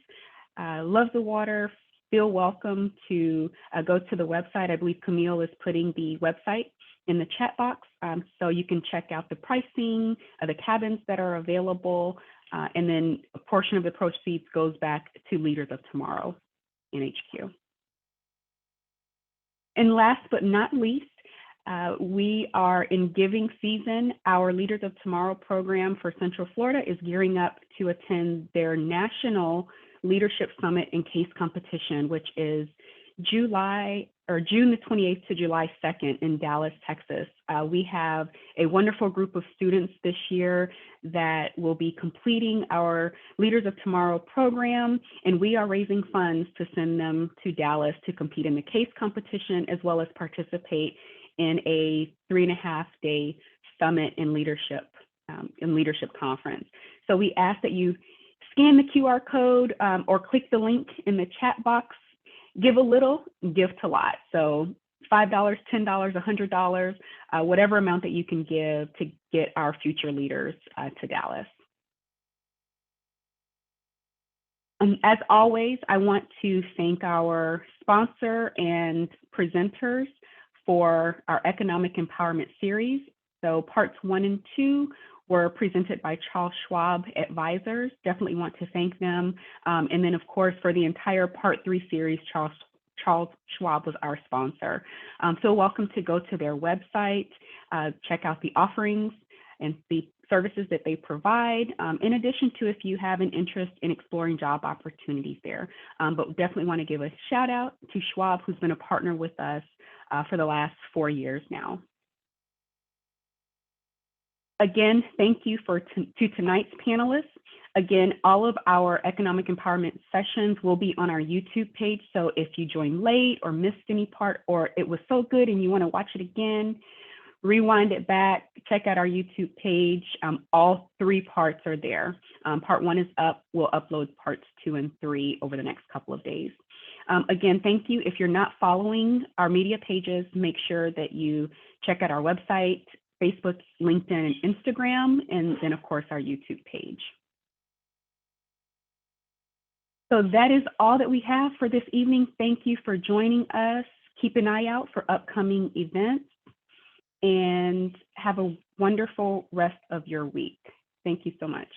loves the water, feel welcome to go to the website. I believe Camille is putting the website in the chat box, so you can check out the pricing, the cabins that are available, and then a portion of the proceeds goes back to Leaders of Tomorrow in HQ. And last but not least, we are in giving season. Our Leaders of Tomorrow program for Central Florida is gearing up to attend their National Leadership Summit and Case Competition, which is June the 28th to July 2nd in Dallas, Texas. We have a wonderful group of students this year that will be completing our Leaders of Tomorrow program, and we are raising funds to send them to Dallas to compete in the case competition, as well as participate in a 3.5-day summit in leadership conference. So we ask that you scan the QR code or click the link in the chat box. Give a little, give to lot. So $5, $10, $100, whatever amount that you can give to get our future leaders to Dallas. As always, I want to thank our sponsor and presenters for our Economic Empowerment Series. So parts 1 and 2 were presented by Charles Schwab Advisors. Definitely want to thank them. And then, of course, for the entire Part 3 series, Charles Schwab was our sponsor. So welcome to go to their website, check out the offerings and the services that they provide, in addition to if you have an interest in exploring job opportunities there. But definitely want to give a shout out to Schwab, who's been a partner with us for the last 4 years now. Again, thank you to tonight's panelists. Again, all of our economic empowerment sessions will be on our YouTube page. So if you joined late or missed any part, or it was so good and you want to watch it again, rewind it back, check out our YouTube page. All 3 parts are there. Part 1 is up. We'll upload parts 2 and 3 over the next couple of days. Again, thank you. If you're not following our media pages, make sure that you check out our website, Facebook, LinkedIn, and Instagram, and then of course our YouTube page. So that is all that we have for this evening. Thank you for joining us. Keep an eye out for upcoming events and have a wonderful rest of your week. Thank you so much.